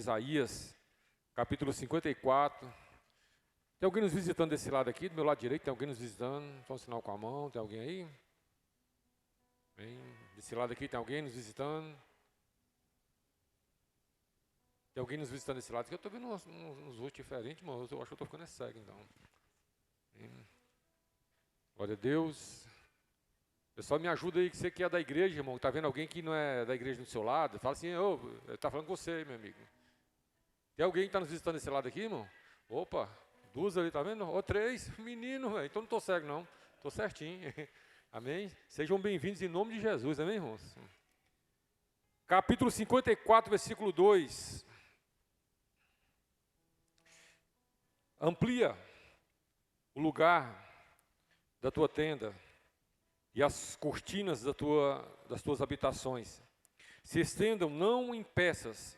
Isaías, capítulo 54. Tem alguém nos visitando desse lado aqui? Do meu lado direito, tem alguém nos visitando? Só um sinal com a mão, tem alguém aí? Bem, desse lado aqui tem alguém nos visitando? Tem alguém nos visitando desse lado aqui? Eu estou vendo uns rostos diferentes, mas eu acho que eu estou ficando cego, então. Bem, glória a Deus. Pessoal, me ajuda aí, que você que é da igreja, irmão. Está vendo alguém que não é da igreja do seu lado? Fala assim, está falando com você, meu amigo. Tem alguém que está nos visitando desse lado aqui, irmão? Opa, duas ali, tá vendo? Ou três, menino, velho. Então não estou cego, não. Estou certinho. Amém? Sejam bem-vindos em nome de Jesus, amém, irmãos? Capítulo 54, versículo 2. Amplia o lugar da tua tenda e as cortinas das tuas habitações. Se estendam, não em peças,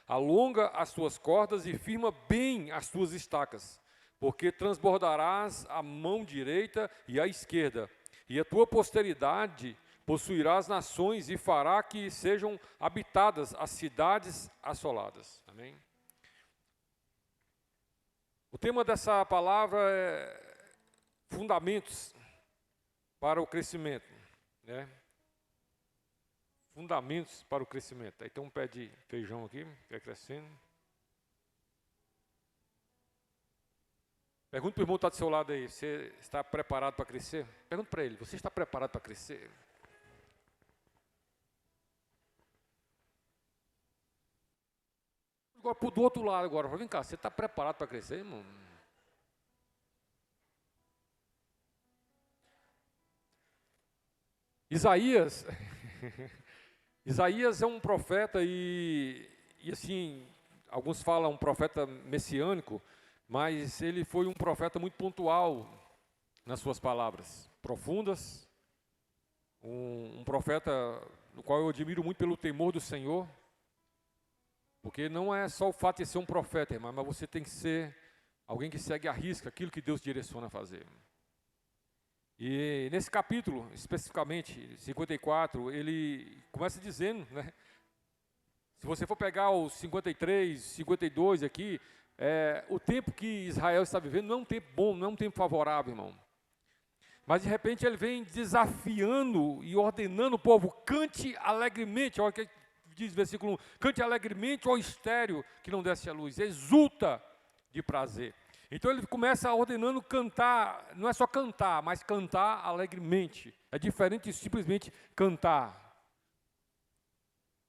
alonga as tuas cordas e firma bem as tuas estacas, porque transbordarás a mão direita e a esquerda, e a tua posteridade possuirá as nações e fará que sejam habitadas as cidades assoladas. Amém? O tema dessa palavra é fundamentos para o crescimento, né? Fundamentos para o crescimento. Aí tem um pé de feijão aqui, que é crescendo. Pergunta para o irmão que está do seu lado aí, você está preparado para crescer? Pergunta para ele, você está preparado para crescer? Agora, do outro lado agora, vem cá, você está preparado para crescer, irmão? Isaías é um profeta e assim, alguns falam um profeta messiânico, mas ele foi um profeta muito pontual nas suas palavras, profundas, um profeta no qual eu admiro muito pelo temor do Senhor, porque não é só o fato de ser um profeta, irmão, mas você tem que ser alguém que segue à risca aquilo que Deus direciona a fazer. E nesse capítulo, especificamente, 54, ele começa dizendo, né? Se você for pegar os 53, 52 aqui, o tempo que Israel está vivendo não é um tempo bom, não é um tempo favorável, irmão. Mas de repente ele vem desafiando e ordenando o povo, cante alegremente, olha o que diz o versículo 1, cante alegremente, ó estéreo que não desce a luz, exulta de prazer. Então ele começa ordenando cantar, não é só cantar, mas cantar alegremente. É diferente de simplesmente cantar.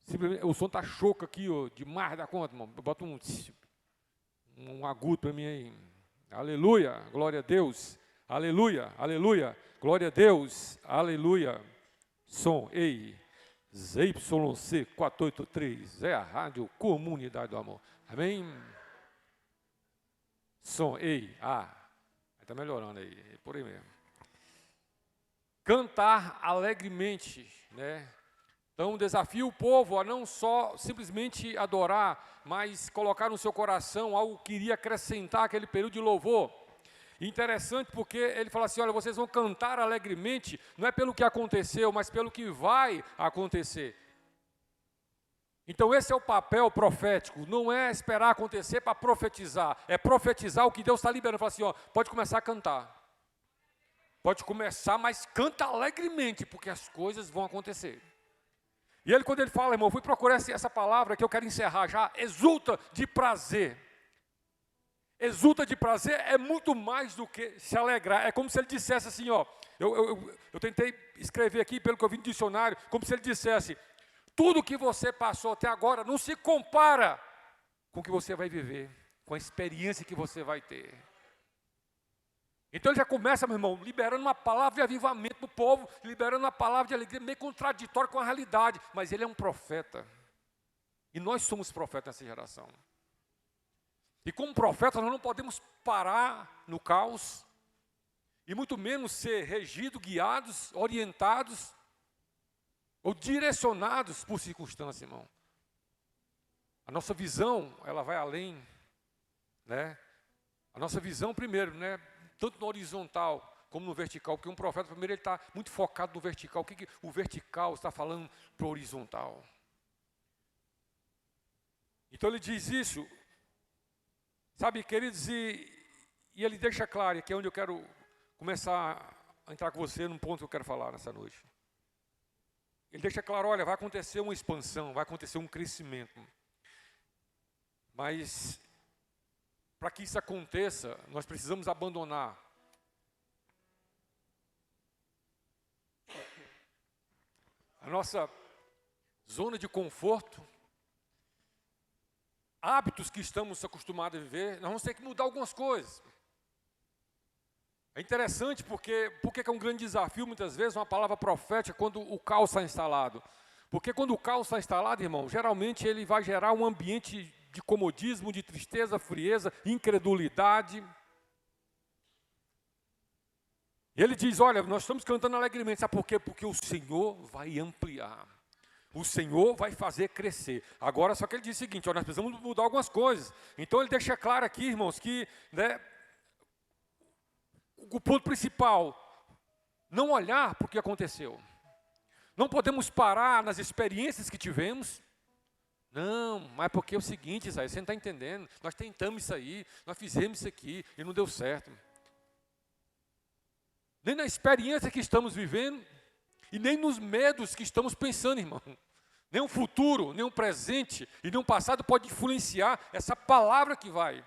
Simplesmente, o som está choco aqui, ó, demais da conta, irmão. Bota um agudo para mim aí. Aleluia, glória a Deus. Aleluia, aleluia, glória a Deus. Aleluia. Som, ei. ZYC 483, é a Rádio Comunidade do Amor. Amém? Som, ei, está melhorando aí, por aí mesmo. Cantar alegremente, né? Então, desafio o povo a não só simplesmente adorar, mas colocar no seu coração algo que iria acrescentar aquele período de louvor. Interessante porque ele fala assim, olha, vocês vão cantar alegremente, não é pelo que aconteceu, mas pelo que vai acontecer. Então esse é o papel profético, não é esperar acontecer para profetizar, é profetizar o que Deus está liberando. Fala assim, ó, pode começar a cantar. Pode começar, mas canta alegremente, porque as coisas vão acontecer. E ele, quando ele fala, irmão, eu fui procurar essa palavra que eu quero encerrar já, exulta de prazer. Exulta de prazer é muito mais do que se alegrar. É como se ele dissesse assim, ó, eu tentei escrever aqui, pelo que eu vi no dicionário, como se ele dissesse, tudo que você passou até agora não se compara com o que você vai viver, com a experiência que você vai ter. Então ele já começa, meu irmão, liberando uma palavra de avivamento para o povo, liberando uma palavra de alegria, meio contraditória com a realidade, mas ele é um profeta. E nós somos profetas nessa geração. E como profetas nós não podemos parar no caos, e muito menos ser regidos, guiados, orientados, ou direcionados por circunstâncias, irmão. A nossa visão, ela vai além, né? A nossa visão, primeiro, né? Tanto no horizontal como no vertical, porque um profeta, primeiro, ele está muito focado no vertical. O que o vertical está falando para o horizontal? Então ele diz isso, sabe, queridos, e ele deixa claro, que é onde eu quero começar a entrar com você num ponto que eu quero falar nessa noite. Ele deixa claro, olha, vai acontecer uma expansão, vai acontecer um crescimento. Mas, para que isso aconteça, nós precisamos abandonar a nossa zona de conforto, hábitos que estamos acostumados a viver. Nós vamos ter que mudar algumas coisas. É interessante porque é um grande desafio, muitas vezes, uma palavra profética quando o caos está instalado. Porque quando o caos está instalado, irmão, geralmente ele vai gerar um ambiente de comodismo, de tristeza, frieza, incredulidade. E ele diz, olha, nós estamos cantando alegremente, sabe por quê? Porque o Senhor vai ampliar. O Senhor vai fazer crescer. Agora, só que ele diz o seguinte, nós precisamos mudar algumas coisas. Então ele deixa claro aqui, irmãos, que, né, o ponto principal, não olhar para o que aconteceu. Não podemos parar nas experiências que tivemos. Não, mas porque é o seguinte, Isaías, você não está entendendo. Nós tentamos isso aí, nós fizemos isso aqui e não deu certo. Nem na experiência que estamos vivendo e nem nos medos que estamos pensando, irmão. Nem um futuro, nem um presente e nem um passado pode influenciar essa palavra que vai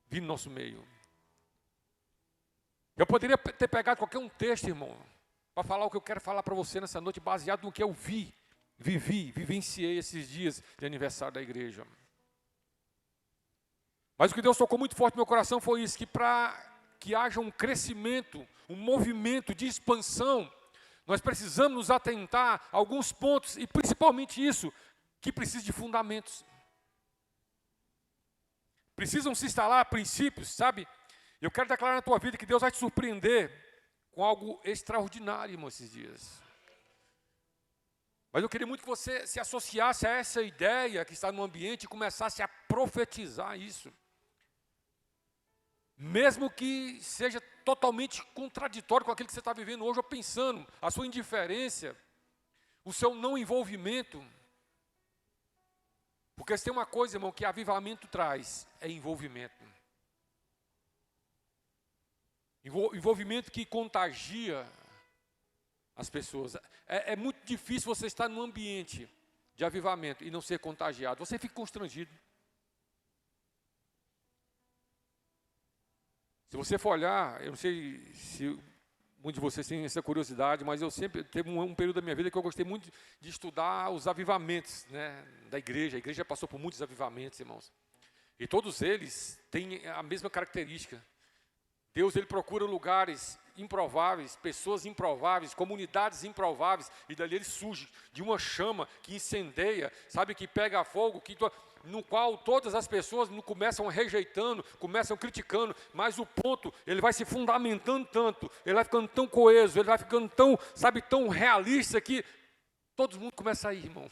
vir no nosso meio. Eu poderia ter pegado qualquer um texto, irmão, para falar o que eu quero falar para você nessa noite, baseado no que eu vivenciei esses dias de aniversário da igreja. Mas o que Deus tocou muito forte no meu coração foi isso, que para que haja um crescimento, um movimento de expansão, nós precisamos nos atentar a alguns pontos, e principalmente isso, que precisa de fundamentos. Precisam se instalar princípios, sabe? Eu quero declarar na tua vida que Deus vai te surpreender com algo extraordinário, irmão, esses dias. Mas eu queria muito que você se associasse a essa ideia que está no ambiente e começasse a profetizar isso. Mesmo que seja totalmente contraditório com aquilo que você está vivendo hoje ou pensando, a sua indiferença, o seu não envolvimento. Porque se tem uma coisa, irmão, que avivamento traz, é envolvimento. Envolvimento que contagia as pessoas. É muito difícil você estar num ambiente de avivamento e não ser contagiado. Você fica constrangido. Se você for olhar, eu não sei se muitos de vocês têm essa curiosidade, mas eu sempre teve um período da minha vida que eu gostei muito de estudar os avivamentos, né, da igreja. A igreja passou por muitos avivamentos, irmãos. E todos eles têm a mesma característica. Deus, ele procura lugares improváveis, pessoas improváveis, comunidades improváveis, e dali ele surge de uma chama que incendeia, sabe, que pega fogo, no qual todas as pessoas começam rejeitando, começam criticando, mas o ponto, ele vai se fundamentando tanto, ele vai ficando tão coeso, ele vai ficando tão, sabe, tão realista que todo mundo começa a ir, irmão.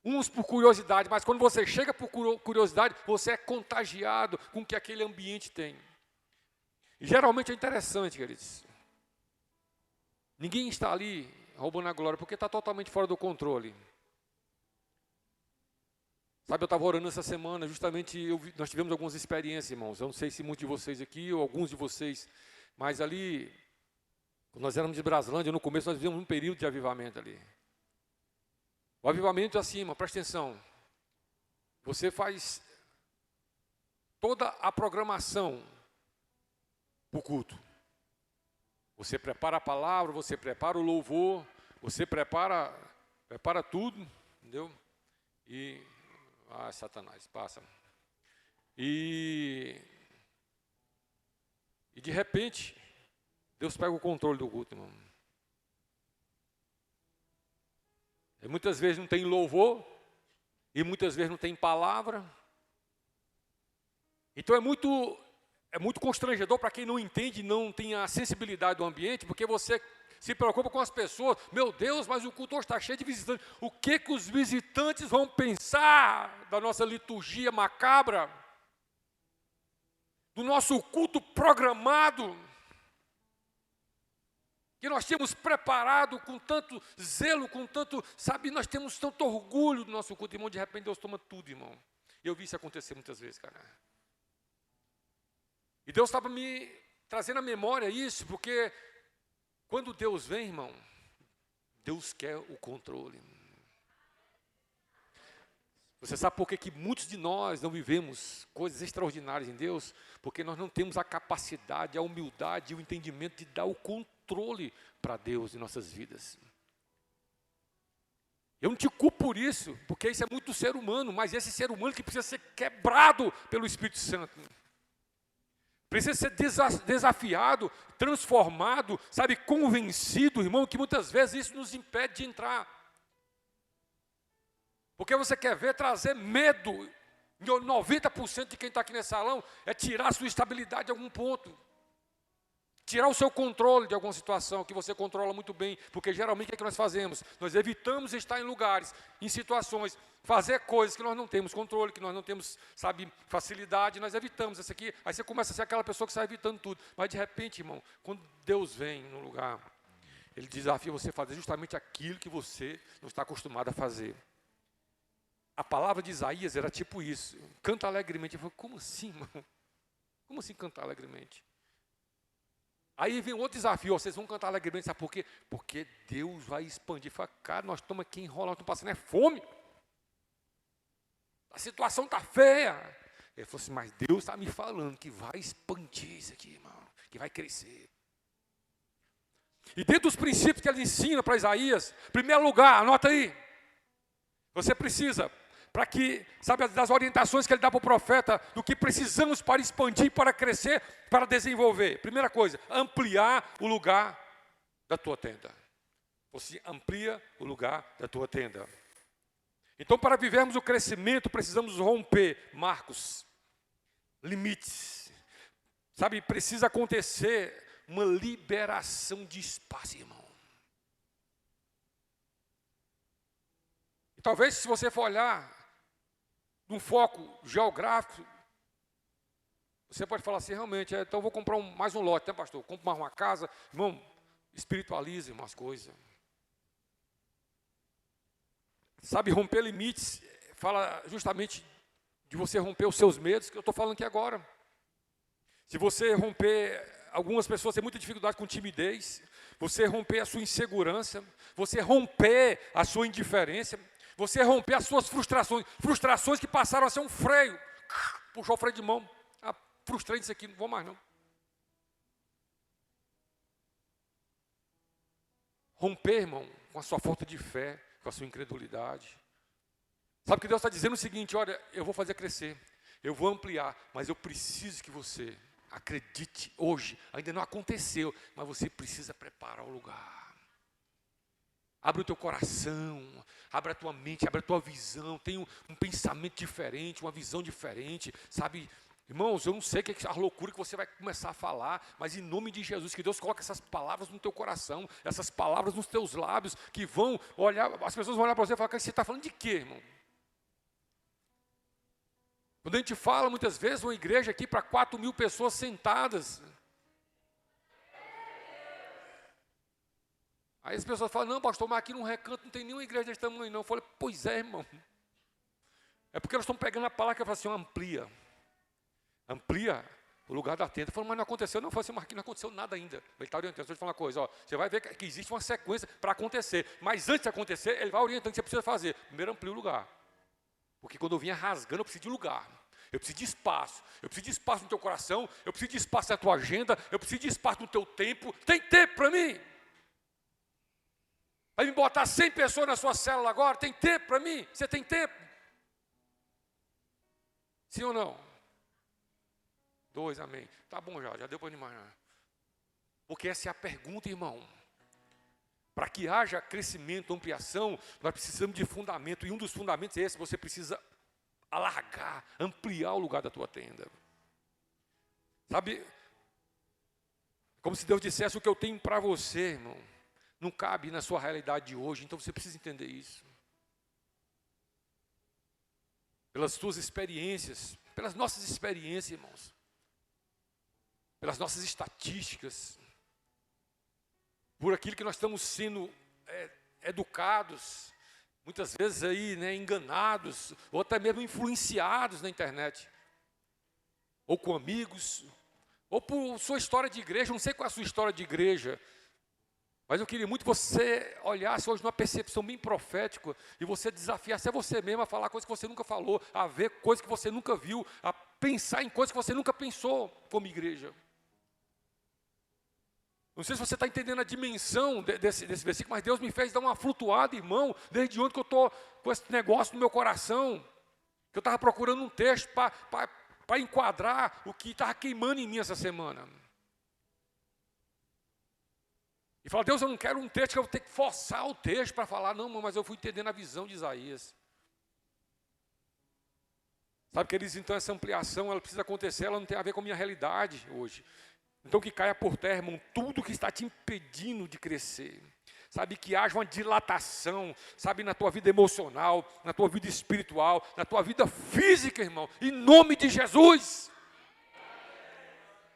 Uns por curiosidade, mas quando você chega por curiosidade, você é contagiado com o que aquele ambiente tem. E geralmente é interessante, queridos. Ninguém está ali roubando a glória, porque está totalmente fora do controle. Sabe, eu estava orando essa semana, justamente nós tivemos algumas experiências, irmãos. Eu não sei se muitos de vocês aqui, ou alguns de vocês, mas ali, quando nós éramos de Braslândia, no começo nós vivemos um período de avivamento ali. O avivamento é assim, irmão, presta atenção. Você faz toda a programação para o culto. Você prepara a palavra, você prepara o louvor, você prepara tudo, entendeu? E, Satanás, passa. E de repente, Deus pega o controle do culto, irmão. E muitas vezes não tem louvor, e muitas vezes não tem palavra. Então é muito constrangedor para quem não entende, não tem a sensibilidade do ambiente, porque você se preocupa com as pessoas. Meu Deus, mas o culto está cheio de visitantes. O que os visitantes vão pensar da nossa liturgia macabra? Do nosso culto programado? que nós tínhamos preparado com tanto zelo, com tanto, sabe, nós temos tanto orgulho do nosso culto, irmão, de repente Deus toma tudo, irmão. Eu vi isso acontecer muitas vezes, cara. E Deus estava me trazendo à memória isso, porque quando Deus vem, irmão, Deus quer o controle. Você sabe por que muitos de nós não vivemos coisas extraordinárias em Deus? Porque nós não temos a capacidade, a humildade e o entendimento de dar o controle para Deus em nossas vidas. Eu não te culpo por isso, porque isso é muito do ser humano, mas esse ser humano que precisa ser quebrado pelo Espírito Santo. Precisa ser desafiado, transformado, sabe, convencido, irmão, que muitas vezes isso nos impede de entrar. Porque você quer ver trazer medo, 90% de quem está aqui nesse salão, é tirar a sua estabilidade de algum ponto. Tirar o seu controle de alguma situação que você controla muito bem, porque geralmente o que nós fazemos? Nós evitamos estar em lugares, em situações, fazer coisas que nós não temos controle, que nós não temos, sabe, facilidade, nós evitamos isso aqui, aí você começa a ser aquela pessoa que está evitando tudo. Mas de repente, irmão, quando Deus vem no lugar, Ele desafia você a fazer justamente aquilo que você não está acostumado a fazer. A palavra de Isaías era tipo isso, canta alegremente. Eu falei, como assim, irmão? Como assim cantar alegremente? Aí vem outro desafio, ó, vocês vão cantar alegremente, sabe por quê? Porque Deus vai expandir. Fala, cara, nós estamos aqui enrolando, nós estamos passando fome. A situação está feia. Ele falou assim, mas Deus está me falando que vai expandir isso aqui, irmão, que vai crescer. E dentro dos princípios que ele ensina para Isaías, em primeiro lugar, anota aí, você precisa, para que, sabe, das orientações que ele dá para o profeta, do que precisamos para expandir, para crescer, para desenvolver. Primeira coisa, ampliar o lugar da tua tenda. Você amplia o lugar da tua tenda. Então, para vivermos o crescimento, precisamos romper, Marcos, limites. Sabe, precisa acontecer uma liberação de espaço, irmão. E talvez, se você for olhar num foco geográfico, você pode falar assim, realmente, então eu vou comprar mais um lote, né, pastor? Compro mais uma casa, irmão, espiritualize umas coisas. Sabe, romper limites, fala justamente de você romper os seus medos, que eu estou falando aqui agora. Se você romper, algumas pessoas têm muita dificuldade com timidez, você romper a sua insegurança, você romper a sua indiferença, você romper as suas frustrações, frustrações que passaram a ser um freio, puxou o freio de mão, frustrei disso aqui, não vou mais não. Romper, irmão, com a sua falta de fé, com a sua incredulidade. Sabe que Deus está dizendo o seguinte, olha, eu vou fazer crescer, eu vou ampliar, mas eu preciso que você acredite hoje, ainda não aconteceu, mas você precisa preparar o lugar. Abre o teu coração, abre a tua mente, abre a tua visão, tem um pensamento diferente, uma visão diferente, sabe? Irmãos, eu não sei o que é a loucura que você vai começar a falar, mas em nome de Jesus, que Deus coloque essas palavras no teu coração, essas palavras nos teus lábios, que vão olhar, as pessoas vão olhar para você e falar, você está falando de quê, irmão? Quando a gente fala, muitas vezes, uma igreja aqui para 4.000 pessoas sentadas. Aí as pessoas falam, não, pastor, mas aqui no Recanto não tem nenhuma igreja desse tamanho, não. Eu falei, pois é, irmão. É porque nós estamos pegando a palavra que eu falo assim, amplia. Amplia o lugar da tenda. Eu falei, mas não aconteceu. Não, eu falei assim, mas aqui não aconteceu nada ainda. Ele está orientando. Deixa eu te falar uma coisa, ó, você vai ver que existe uma sequência para acontecer. Mas antes de acontecer, ele vai orientando o que você precisa fazer. Primeiro, amplia o lugar. Porque quando eu vinha rasgando, eu preciso de lugar. Eu preciso de espaço. Eu preciso de espaço no teu coração. Eu preciso de espaço na tua agenda. Eu preciso de espaço no teu tempo. Tem tempo para mim? Vai me botar 100 pessoas na sua célula agora? Tem tempo para mim? Você tem tempo? Sim ou não? 2, amém. Tá bom já deu para imaginar. Porque essa é a pergunta, irmão. Para que haja crescimento, ampliação, nós precisamos de fundamento. E um dos fundamentos é esse, você precisa alargar, ampliar o lugar da tua tenda. Sabe, como se Deus dissesse, o que eu tenho para você, irmão, não cabe na sua realidade de hoje, então você precisa entender isso. Pelas suas experiências, pelas nossas experiências, irmãos, pelas nossas estatísticas, por aquilo que nós estamos sendo educados, muitas vezes aí, né, enganados, ou até mesmo influenciados na internet, ou com amigos, ou por sua história de igreja. Não sei qual é a sua história de igreja, mas eu queria muito que você olhasse hoje numa percepção bem profética e você desafiasse a você mesmo a falar coisas que você nunca falou, a ver coisas que você nunca viu, a pensar em coisas que você nunca pensou como igreja. Não sei se você está entendendo a dimensão desse versículo, mas Deus me fez dar uma flutuada, irmão, desde ontem que eu estou com esse negócio no meu coração, que eu estava procurando um texto para enquadrar o que estava queimando em mim essa semana. E fala: Deus, eu não quero um texto que eu vou ter que forçar o texto para falar. Não, mas eu fui entendendo a visão de Isaías. Sabe, queridos, então essa ampliação, ela precisa acontecer, ela não tem a ver com a minha realidade hoje. Então que caia por terra, irmão, tudo que está te impedindo de crescer. Sabe, que haja uma dilatação, sabe, na tua vida emocional, na tua vida espiritual, na tua vida física, irmão, em nome de Jesus.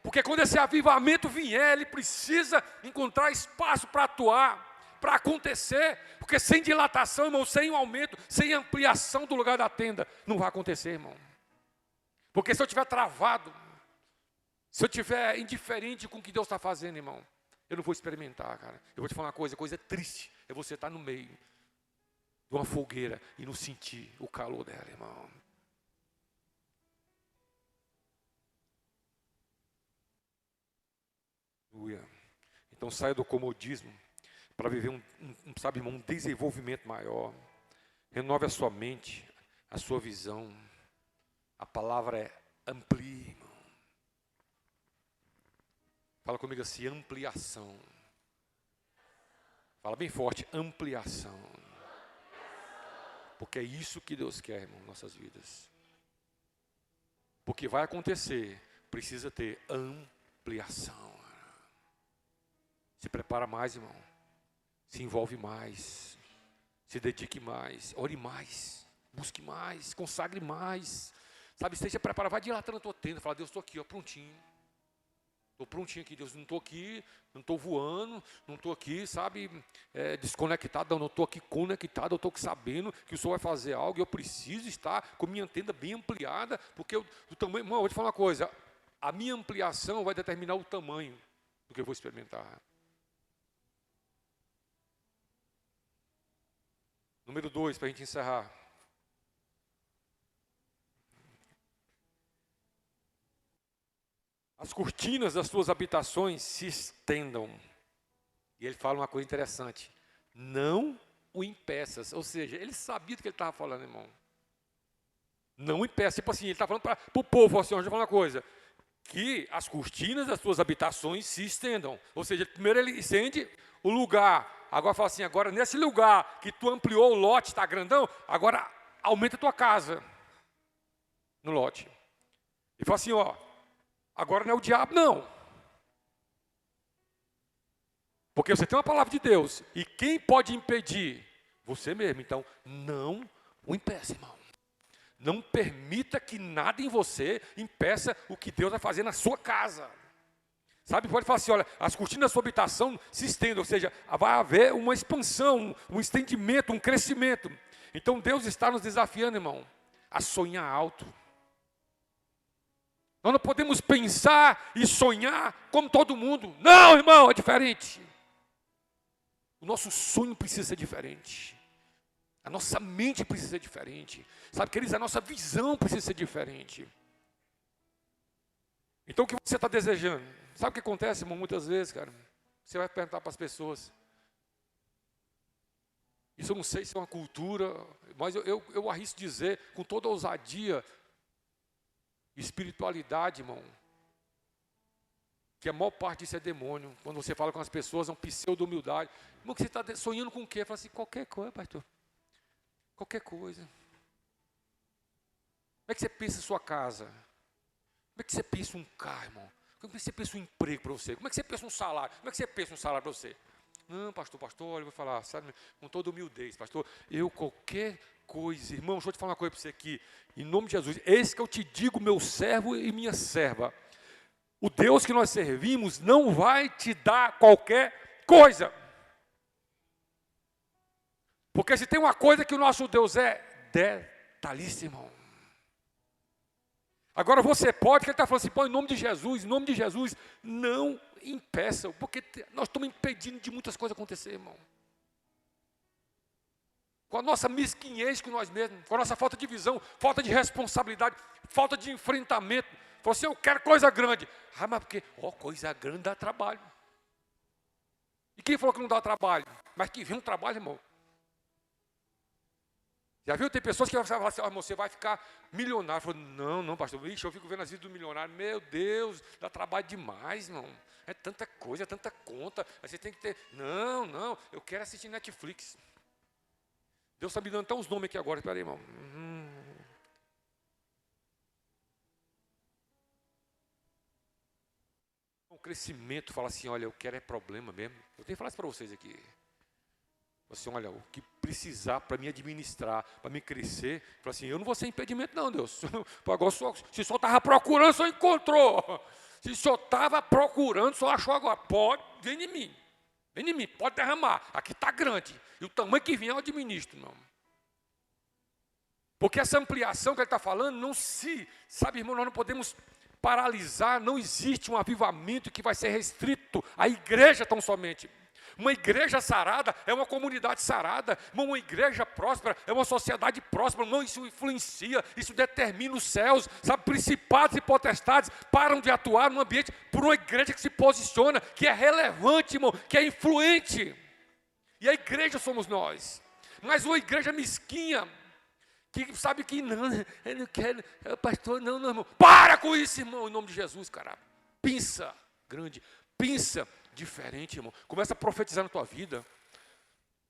Porque quando esse avivamento vier, ele precisa encontrar espaço para atuar, para acontecer. Porque sem dilatação, irmão, sem um aumento, sem ampliação do lugar da tenda, não vai acontecer, irmão. Porque se eu estiver travado, se eu estiver indiferente com o que Deus está fazendo, irmão, eu não vou experimentar, cara. Eu vou te falar uma coisa triste é você estar no meio de uma fogueira e não sentir o calor dela, irmão. Então saia do comodismo para viver sabe, irmão, um desenvolvimento maior. Renove a sua mente, a sua visão. A palavra é amplie, irmão. Fala comigo assim: ampliação. Fala bem forte: ampliação. Porque é isso que Deus quer, irmão, em nossas vidas. Porque vai acontecer, precisa ter ampliação. Se prepara mais, irmão. Se envolve mais. Se dedique mais. Ore mais. Busque mais. Consagre mais. Sabe, esteja preparado. Vai dilatando a tua tenda. Fala: Deus, estou aqui, ó, prontinho. Estou prontinho aqui, Deus. Não estou aqui, não estou voando. Não estou aqui, sabe, desconectado. Não estou aqui conectado. Eu estou sabendo que o Senhor vai fazer algo. E eu preciso estar com a minha tenda bem ampliada. Porque do tamanho... Irmão, eu vou te falar uma coisa. A minha ampliação vai determinar o tamanho do que eu vou experimentar. Número 2, para a gente encerrar. As cortinas das suas habitações se estendam. E ele fala uma coisa interessante: não o impeças. Ou seja, ele sabia do que ele estava falando, irmão. Não impeça. Tipo assim, ele está falando para o povo, assim, deixa eu falar uma coisa: que as cortinas das suas habitações se estendam. Ou seja, primeiro ele estende o lugar. Agora fala assim: agora nesse lugar que tu ampliou o lote, está grandão, agora aumenta a tua casa no lote. E fala assim, ó, agora não é o diabo, não. Porque você tem uma palavra de Deus. E quem pode impedir? Você mesmo. Então, não o impeça, irmão. Não permita que nada em você impeça o que Deus vai fazer na sua casa. Sabe, pode falar assim: olha, as cortinas da sua habitação se estendem, ou seja, vai haver uma expansão, um estendimento, um crescimento. Então Deus está nos desafiando, irmão, a sonhar alto. Nós não podemos pensar e sonhar como todo mundo. Não, irmão, é diferente. O nosso sonho precisa ser diferente. A nossa mente precisa ser diferente. Sabe, queridos, a nossa visão precisa ser diferente. Então o que você está desejando? Sabe o que acontece, irmão, muitas vezes, cara? Você vai perguntar para as pessoas. Isso eu não sei se é uma cultura, mas eu arrisco dizer, com toda a ousadia, espiritualidade, irmão, que a maior parte disso é demônio. Quando você fala com as pessoas, é uma pseudo-humildade. Irmão, que você está sonhando com o quê? Fala assim: qualquer coisa, pastor. Qualquer coisa. Como é que você pensa em sua casa? Como é que você pensa um carro, irmão? Como é que você pensa um emprego para você? Como é que você pensa um salário? Como é que você pensa um salário para você? Não, pastor, olha, eu vou falar, sabe, com toda humildez, pastor, eu qualquer coisa, irmão, deixa eu te falar uma coisa para você aqui, em nome de Jesus, eis que eu te digo, meu servo e minha serva, o Deus que nós servimos não vai te dar qualquer coisa. Porque se tem uma coisa que o nosso Deus é detalhista, irmão. Agora você pode, que ele está falando assim, pô, em nome de Jesus, não impeçam, porque nós estamos impedindo de muitas coisas acontecer, irmão. Com a nossa mesquinhez com nós mesmos, com a nossa falta de visão, falta de responsabilidade, falta de enfrentamento. Falou assim, eu quero coisa grande. Ah, mas porque, coisa grande dá trabalho. E quem falou que não dá trabalho? Mas que vem um trabalho, irmão. Já viu? Tem pessoas que vão falar assim, você vai ficar milionário. Falou, não, pastor, eu fico vendo as vidas do milionário. Meu Deus, dá trabalho demais, irmão. É tanta coisa, é tanta conta. Aí você tem que ter, não, eu quero assistir Netflix. Deus está me dando até uns nomes aqui agora, espera aí, irmão. O crescimento fala assim, olha, eu quero é problema mesmo. Eu tenho que falar isso para vocês aqui. Assim, olha, o que precisar para me administrar, para me crescer, fala assim, eu não vou ser impedimento não, Deus. Agora, se o senhor estava procurando, o senhor encontrou. Se o senhor estava procurando, o senhor achou agora. Pode, vem em mim, pode derramar. Aqui está grande. E o tamanho que vier eu administro, irmão. Porque essa ampliação que ele está falando, sabe, irmão, nós não podemos paralisar, não existe um avivamento que vai ser restrito à igreja tão somente. Uma igreja sarada é uma comunidade sarada, uma igreja próspera é uma sociedade próspera, não, isso influencia, isso determina os céus, sabe, principados e potestades param de atuar no ambiente por uma igreja que se posiciona, que é relevante, irmão, que é influente. E a igreja somos nós, mas uma igreja mesquinha, que sabe que não, eu não quero, pastor, não, irmão. Para com isso, irmão, em nome de Jesus, cara. Pensa grande, pensa diferente, irmão. Começa a profetizar na tua vida.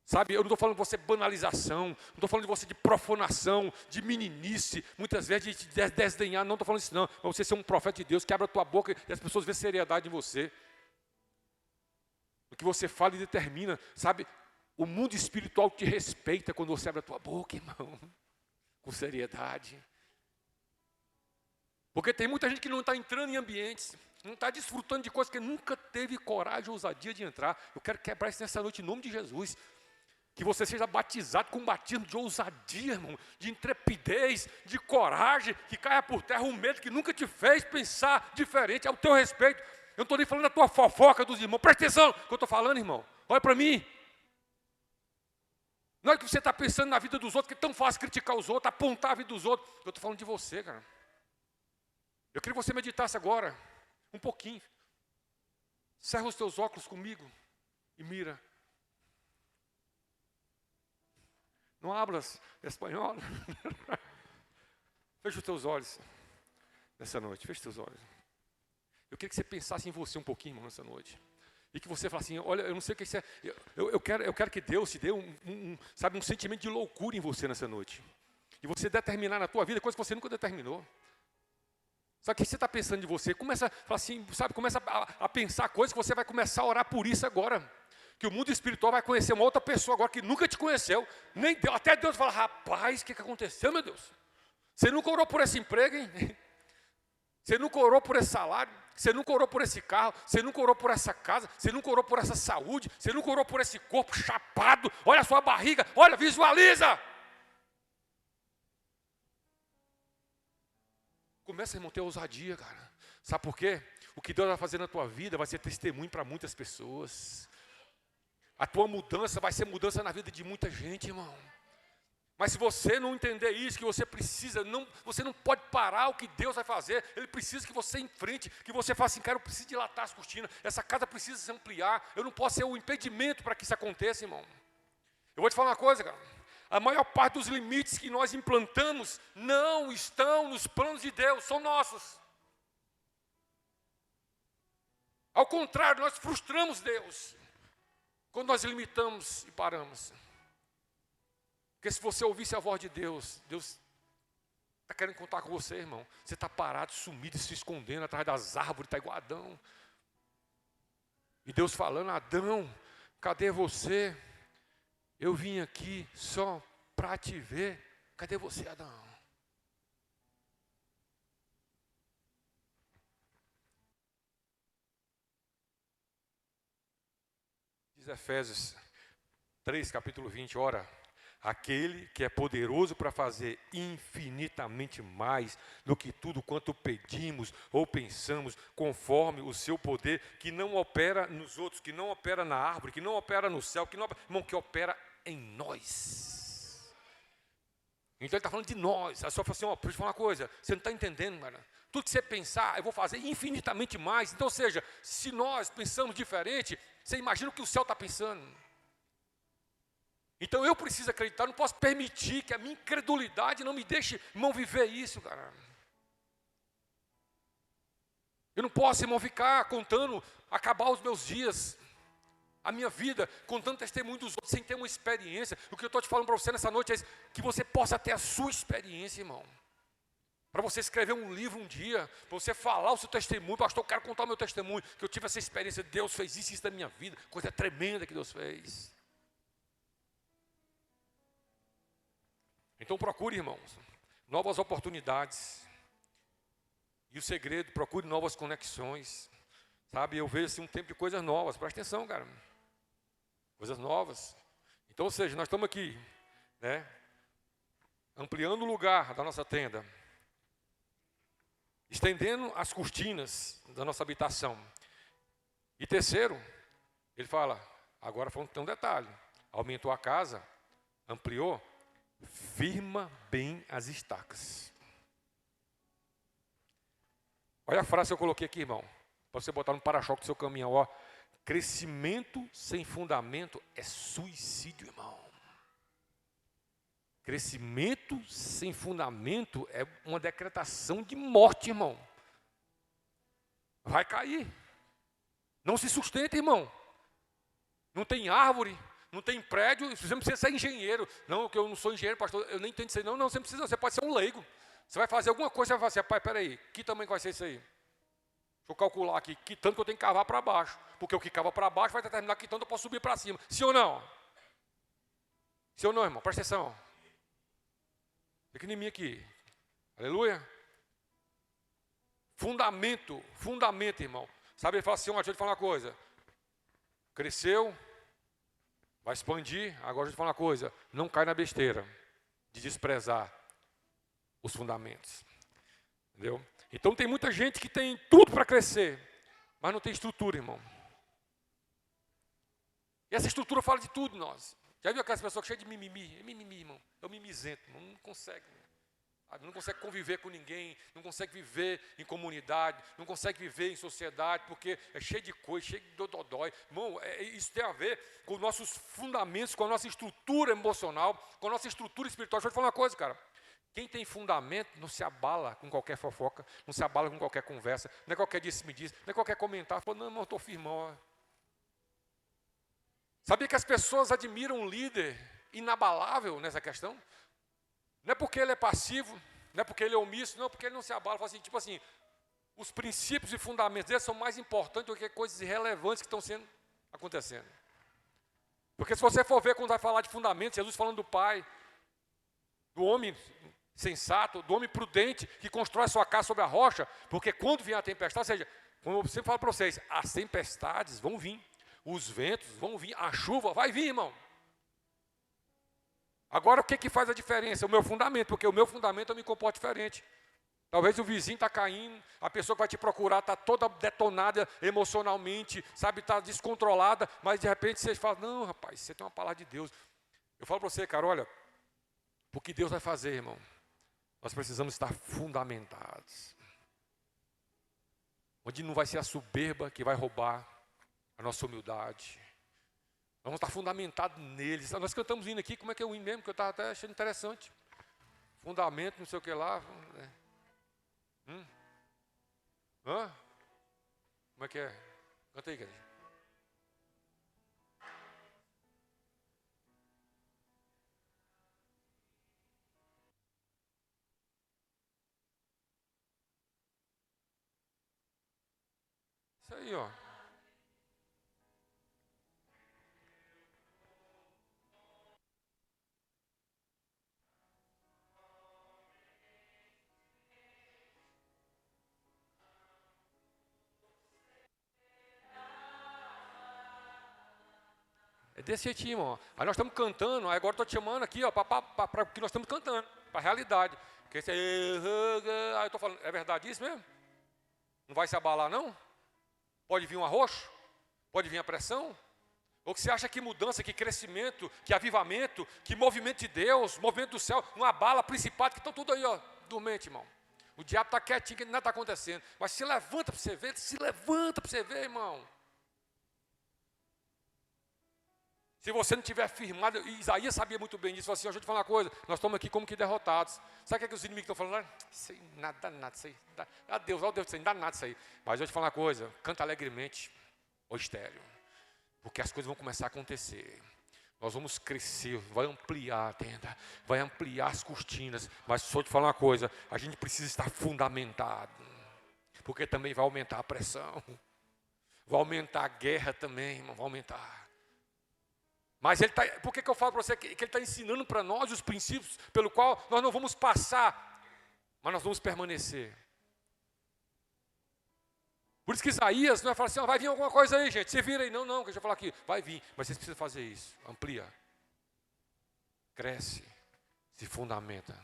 Sabe, eu não estou falando de você banalização, não estou falando de você de profanação, de meninice, muitas vezes de desdenhar, não estou falando isso não. Mas você ser um profeta de Deus, que abra a tua boca e as pessoas vêem seriedade em você. O que você fala e determina, sabe, o mundo espiritual te respeita quando você abre a tua boca, irmão. Com seriedade. Porque tem muita gente que não está entrando em ambientes, não está desfrutando de coisas que nunca teve coragem ou ousadia de entrar. Eu quero quebrar isso nessa noite em nome de Jesus. Que você seja batizado com um batismo de ousadia, irmão, de intrepidez, de coragem, que caia por terra um medo que nunca te fez pensar diferente ao teu respeito. Eu não estou nem falando da tua fofoca dos irmãos. Presta atenção no que eu estou falando, irmão. Olha para mim. Não é que você está pensando na vida dos outros, que é tão fácil criticar os outros, apontar a vida dos outros. Eu estou falando de você, cara. Eu queria que você meditasse agora, um pouquinho. Cerra os teus óculos comigo e mira. Não hablas espanhol? Fecha os teus olhos nessa noite, fecha os teus olhos. Eu queria que você pensasse em você um pouquinho, irmão, nessa noite. E que você falasse assim, olha, eu não sei o que isso é. Eu quero que Deus te dê sabe, um sentimento de loucura em você nessa noite. E você determinar na tua vida coisas que você nunca determinou. Sabe o que você está pensando de você? Começa a falar assim, sabe, começa a pensar coisas que você vai começar a orar por isso agora. Que o mundo espiritual vai conhecer uma outra pessoa agora que nunca te conheceu. Nem Deus, até Deus fala, rapaz, o que aconteceu, meu Deus? Você nunca orou por esse emprego, hein? Você nunca orou por esse salário, você nunca orou por esse carro, você nunca orou por essa casa, você nunca orou por essa saúde, você nunca orou por esse corpo chapado, olha a sua barriga, olha, visualiza. Começa, irmão, a ter ousadia, cara. Sabe por quê? O que Deus vai fazer na tua vida vai ser testemunho para muitas pessoas. A tua mudança vai ser mudança na vida de muita gente, irmão. Mas se você não entender isso, que você precisa, você não pode parar o que Deus vai fazer. Ele precisa que você enfrente, que você faça assim, cara, eu preciso dilatar as cortinas, essa casa precisa se ampliar, eu não posso ser o impedimento para que isso aconteça, irmão. Eu vou te falar uma coisa, cara. A maior parte dos limites que nós implantamos não estão nos planos de Deus, são nossos. Ao contrário, nós frustramos Deus quando nós limitamos e paramos. Porque se você ouvisse a voz de Deus, Deus está querendo contar com você, irmão. Você está parado, sumido, se escondendo atrás das árvores, está igual Adão. E Deus falando, Adão, cadê você? Eu vim aqui só para te ver. Cadê você, Adão? diz Efésios 3, capítulo 20, ora, aquele que é poderoso para fazer infinitamente mais do que tudo quanto pedimos ou pensamos, conforme o seu poder, que não opera nos outros, que não opera na árvore, que não opera no céu, irmão, que opera em nós. Então ele está falando de nós. A só fala assim, ó, deixa eu falar uma coisa, você não está entendendo, cara. Tudo que você pensar, eu vou fazer infinitamente mais. Então, ou seja, se nós pensamos diferente, você imagina o que o céu está pensando. Então eu preciso acreditar, não posso permitir que a minha incredulidade não me deixe, irmão, viver isso, cara. Eu não posso, irmão, ficar contando, acabar os meus dias, a minha vida, contando testemunho dos outros, sem ter uma experiência. O que eu estou te falando para você nessa noite é isso, que você possa ter a sua experiência, irmão. Para você escrever um livro um dia, para você falar o seu testemunho, pastor, eu quero contar o meu testemunho, que eu tive essa experiência, Deus fez isso na minha vida, coisa tremenda que Deus fez. Então procure, irmãos, novas oportunidades. E o segredo, procure novas conexões. Sabe, eu vejo assim um tempo de coisas novas, presta atenção, cara. Coisas novas. Então, ou seja, nós estamos aqui, né, ampliando o lugar da nossa tenda, estendendo as cortinas da nossa habitação. E terceiro, ele fala, agora tem um detalhe, aumentou a casa, ampliou, firma bem as estacas. Olha a frase que eu coloquei aqui, irmão, para você botar no para-choque do seu caminhão, ó. Crescimento sem fundamento é suicídio, irmão. Crescimento sem fundamento é uma decretação de morte, irmão. Vai cair. Não se sustenta, irmão. Não tem árvore, não tem prédio, você não precisa ser engenheiro. Não, que eu não sou engenheiro, pastor, eu nem entendo isso aí. Não, você não precisa, você pode ser um leigo. Você vai fazer alguma coisa, você vai fazer, pai, peraí, que tamanho vai ser isso aí? Deixa eu calcular aqui, que tanto que eu tenho que cavar para baixo. Porque o que cava para baixo vai determinar que tanto eu posso subir para cima. Sim ou não? Sim ou não, irmão? Presta atenção. Fica em mim aqui. Aleluia. Fundamento, irmão. Sabe, ele fala assim, deixa eu te falar uma coisa. Cresceu, vai expandir, agora deixa eu te falar uma coisa. Não cai na besteira de desprezar os fundamentos. Entendeu? Então tem muita gente que tem tudo para crescer, mas não tem estrutura, irmão. E essa estrutura fala de tudo, nós. Já viu aquelas pessoas cheias de mimimi? É mimimi, irmão. É o mimizento, irmão. Não consegue. Não consegue conviver com ninguém, não consegue viver em comunidade, não consegue viver em sociedade, porque é cheio de coisa, cheio de dodói. Irmão, isso tem a ver com os nossos fundamentos, com a nossa estrutura emocional, com a nossa estrutura espiritual. Deixa eu te falar uma coisa, cara. Quem tem fundamento não se abala com qualquer fofoca, não se abala com qualquer conversa, não é qualquer disse-me-diz, não é qualquer comentário. Fala, não, irmão, eu estou firmão. Sabia que as pessoas admiram um líder inabalável nessa questão? Não é porque ele é passivo, não é porque ele é omisso, não é porque ele não se abala. Fala assim, tipo assim, os princípios e fundamentos dele são mais importantes do que coisas irrelevantes que estão acontecendo. Porque se você for ver quando vai falar de fundamentos, Jesus falando do Pai, do homem sensato, do homem prudente, que constrói a sua casa sobre a rocha, porque quando vier a tempestade, ou seja, como eu sempre falo para vocês, as tempestades vão vir, os ventos vão vir, a chuva vai vir, irmão. Agora, o que faz a diferença? O meu fundamento, porque o meu fundamento eu me comporto diferente. Talvez o vizinho está caindo, a pessoa que vai te procurar está toda detonada emocionalmente, sabe, está descontrolada, mas de repente você fala, não, rapaz, você tem uma palavra de Deus. Eu falo para você, cara, olha, o que Deus vai fazer, irmão? Nós precisamos estar fundamentados. Onde não vai ser a soberba que vai roubar a nossa humildade. Nós vamos estar fundamentados neles. Nós cantamos hino aqui, como é que é o hino mesmo? Que eu estava até achando interessante. Fundamento, não sei o que lá. Hã? Como é que é? Canta aí, igreja. Isso aí, ó. desse jeitinho, irmão. Aí nós estamos cantando, aí agora estou te chamando aqui, ó, para o que nós estamos cantando, para a realidade. Porque esse aí eu estou falando, é verdade isso mesmo? Não vai se abalar, não? Pode vir um arroxo? Pode vir a pressão? Ou que você acha que mudança, que crescimento, que avivamento, que movimento de Deus, movimento do céu, não abala principado, que estão tudo aí, ó, dormente, irmão. O diabo está quietinho, que nada está acontecendo. Mas se levanta para você ver, se levanta para você ver, irmão. Se você não tiver firmado, Isaías sabia muito bem disso, falou assim, deixa eu te falar uma coisa, nós estamos aqui como que derrotados. Sabe o que os inimigos estão falando? Isso aí, nada, isso aí. Deus, isso aí, não dá nada isso aí. Mas eu te falar uma coisa, canta alegremente, ô estéreo, porque as coisas vão começar a acontecer. Nós vamos crescer, vai ampliar a tenda, vai ampliar as cortinas. Mas só te falar uma coisa, a gente precisa estar fundamentado, porque também vai aumentar a pressão, vai aumentar a guerra também, irmão, vai aumentar. Mas ele por que eu falo para você que ele está ensinando para nós os princípios pelo qual nós não vamos passar, mas nós vamos permanecer. Por isso que Isaías não vai falar assim, vai vir alguma coisa aí, gente, você vira aí. Não, que eu já falar aqui, vai vir, mas vocês precisam fazer isso, amplia, cresce, se fundamenta.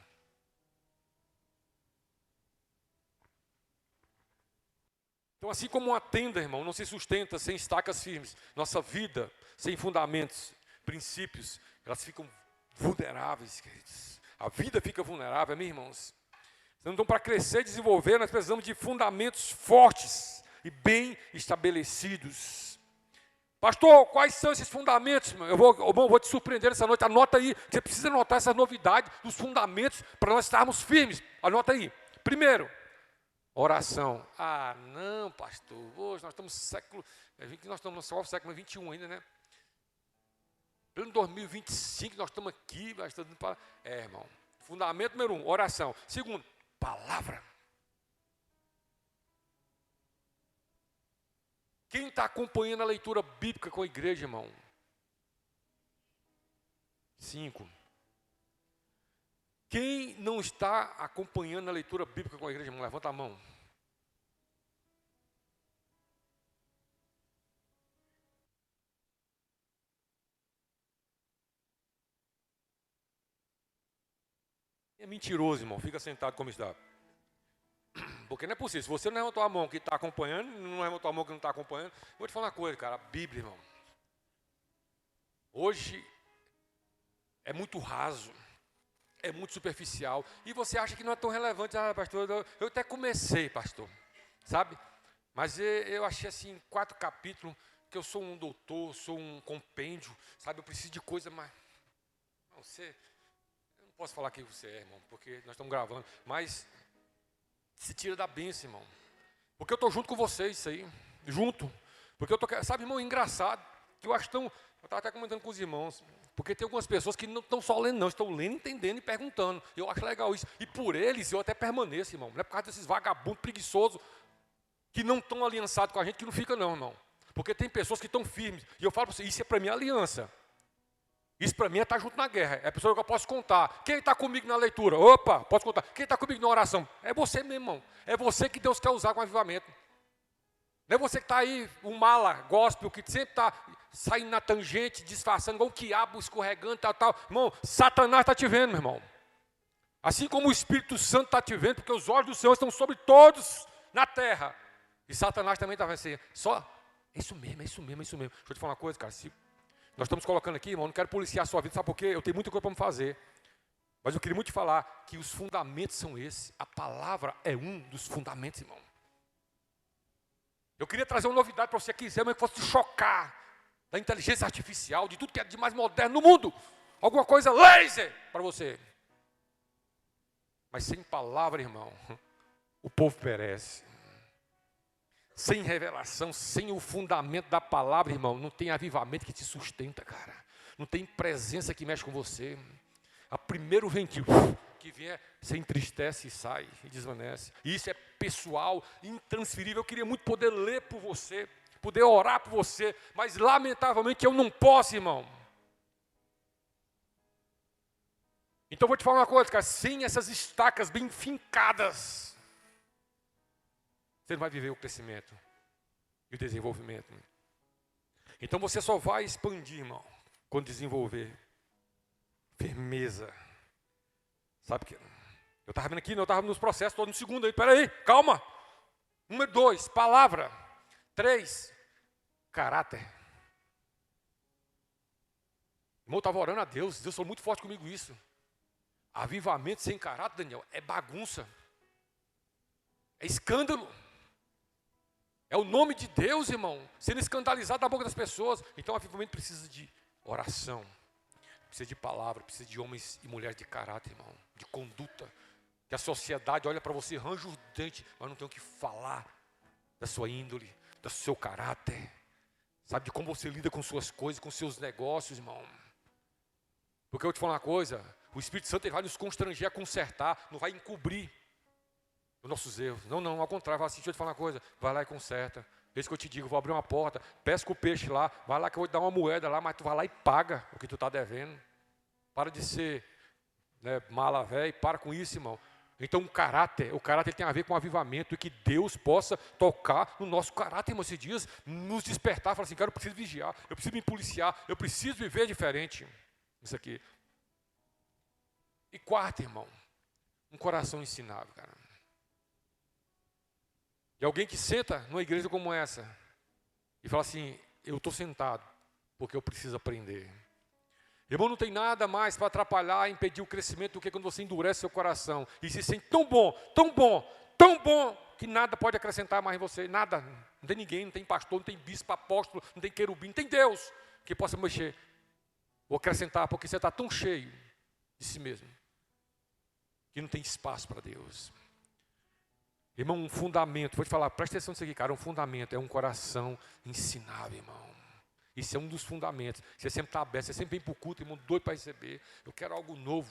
Então, assim como uma tenda, irmão, não se sustenta sem estacas firmes, nossa vida sem fundamentos, princípios, elas ficam vulneráveis, queridos. A vida fica vulnerável, meus irmãos. Então, para crescer e desenvolver, nós precisamos de fundamentos fortes e bem estabelecidos. Pastor, quais são esses fundamentos? Eu vou te surpreender essa noite. Anota aí, você precisa anotar essa novidade dos fundamentos para nós estarmos firmes. Anota aí. Primeiro, oração. Ah, não, pastor, hoje nós estamos nós estamos no século 21 ainda, né? Pleno 2025, nós estamos aqui, irmão. Fundamento número 1, oração. Segundo, palavra. Quem está acompanhando a leitura bíblica com a igreja, irmão? 5. Quem não está acompanhando a leitura bíblica com a igreja, irmão? Levanta a mão. É mentiroso, irmão. Fica sentado como está. Porque não é possível. Se você não levantou a mão que está acompanhando, não levantou a mão que não está acompanhando, vou te falar uma coisa, cara. A Bíblia, irmão. Hoje é muito raso. É muito superficial. E você acha que não é tão relevante. Ah, pastor, eu até comecei, pastor. Sabe? Mas eu achei assim, 4 capítulos, que eu sou um doutor, sou um compêndio, sabe? Eu preciso de coisa mais... Não, eu não posso falar quem você é, irmão, porque nós estamos gravando, mas se tira da bênção, irmão. Porque eu estou junto com vocês, isso aí, junto. Porque eu estou, sabe, irmão, engraçado, que eu acho tão... Eu estava até comentando com os irmãos, porque tem algumas pessoas que não estão só lendo, não, estão lendo, entendendo e perguntando. Eu acho legal isso. E por eles eu até permaneço, irmão. Não é por causa desses vagabundos preguiçosos que não estão aliançados com a gente, que não fica não, irmão. Porque tem pessoas que estão firmes. E eu falo para você, isso é para mim aliança. Isso para mim é estar junto na guerra. É a pessoa que eu posso contar. Quem está comigo na leitura? Opa, posso contar. Quem está comigo na oração? É você mesmo, irmão. É você que Deus quer usar com avivamento. Não é você que está aí, um mala, gospel, que sempre está saindo na tangente, disfarçando, igual um quiabo escorregando, tal. Irmão, Satanás está te vendo, meu irmão. Assim como o Espírito Santo está te vendo, porque os olhos do Senhor estão sobre todos na terra. E Satanás também está vendo assim. É isso mesmo. Deixa eu te falar uma coisa, cara. Nós estamos colocando aqui, irmão, não quero policiar a sua vida, sabe por quê? Eu tenho muita coisa para me fazer. Mas eu queria muito te falar que os fundamentos são esses. A palavra é um dos fundamentos, irmão. Eu queria trazer uma novidade para você aqui, mas que fosse te chocar da inteligência artificial, de tudo que é de mais moderno no mundo. Alguma coisa laser para você. Mas sem palavra, irmão, o povo perece. Sem revelação, sem o fundamento da palavra, irmão, não tem avivamento que te sustenta, cara. Não tem presença que mexe com você. A primeiro ventinho que vier, você entristece e sai, e desvanece. E isso é pessoal, intransferível. Eu queria muito poder ler por você, poder orar por você, mas lamentavelmente eu não posso, irmão. Então eu vou te falar uma coisa, cara, sem essas estacas bem fincadas, você não vai viver o crescimento e o desenvolvimento. Então você só vai expandir, irmão, quando desenvolver firmeza. Sabe que eu estava vendo aqui, eu estava nos processos, estou no segundo aí, peraí, calma. Número 2, palavra. 3, caráter. Irmão, eu estava orando a Deus, Deus falou muito forte comigo isso. Avivamento sem caráter, Daniel, é bagunça. É escândalo. É o nome de Deus, irmão, sendo escandalizado na boca das pessoas. Então, avivamento precisa de oração, precisa de palavra, precisa de homens e mulheres de caráter, irmão, de conduta. Que a sociedade olha para você, arranja os dentes, mas não tem o que falar da sua índole, do seu caráter. Sabe, de como você lida com suas coisas, com seus negócios, irmão. Porque eu vou te falar uma coisa, o Espírito Santo ele vai nos constranger a consertar, não vai encobrir os nossos erros. Não, ao contrário, vai assim, deixa eu te falar uma coisa, vai lá e conserta. Esse que eu te digo, vou abrir uma porta, pesca o peixe lá, vai lá que eu vou te dar uma moeda lá, mas tu vai lá e paga o que tu está devendo. Para de ser mala velha, para com isso, irmão. Então o caráter tem a ver com avivamento e que Deus possa tocar no nosso caráter, irmão, esses dias, nos despertar, falar assim, cara, eu preciso vigiar, eu preciso me policiar, eu preciso viver diferente. Isso aqui. E quarto, irmão, um coração ensinável, cara. E alguém que senta numa igreja como essa e fala assim, eu estou sentado porque eu preciso aprender. Irmão, não tem nada mais para atrapalhar, impedir o crescimento do que quando você endurece seu coração e se sente tão bom, que nada pode acrescentar mais em você, nada. Não tem ninguém, não tem pastor, não tem bispo, apóstolo, não tem querubim, não tem Deus que possa mexer ou acrescentar, porque você está tão cheio de si mesmo que não tem espaço para Deus. Irmão, um fundamento, vou te falar, presta atenção nisso aqui, cara, um fundamento é um coração ensinável, irmão. Isso é um dos fundamentos. Você sempre está aberto, você sempre vem para o culto, irmão, doido para receber. Eu quero algo novo,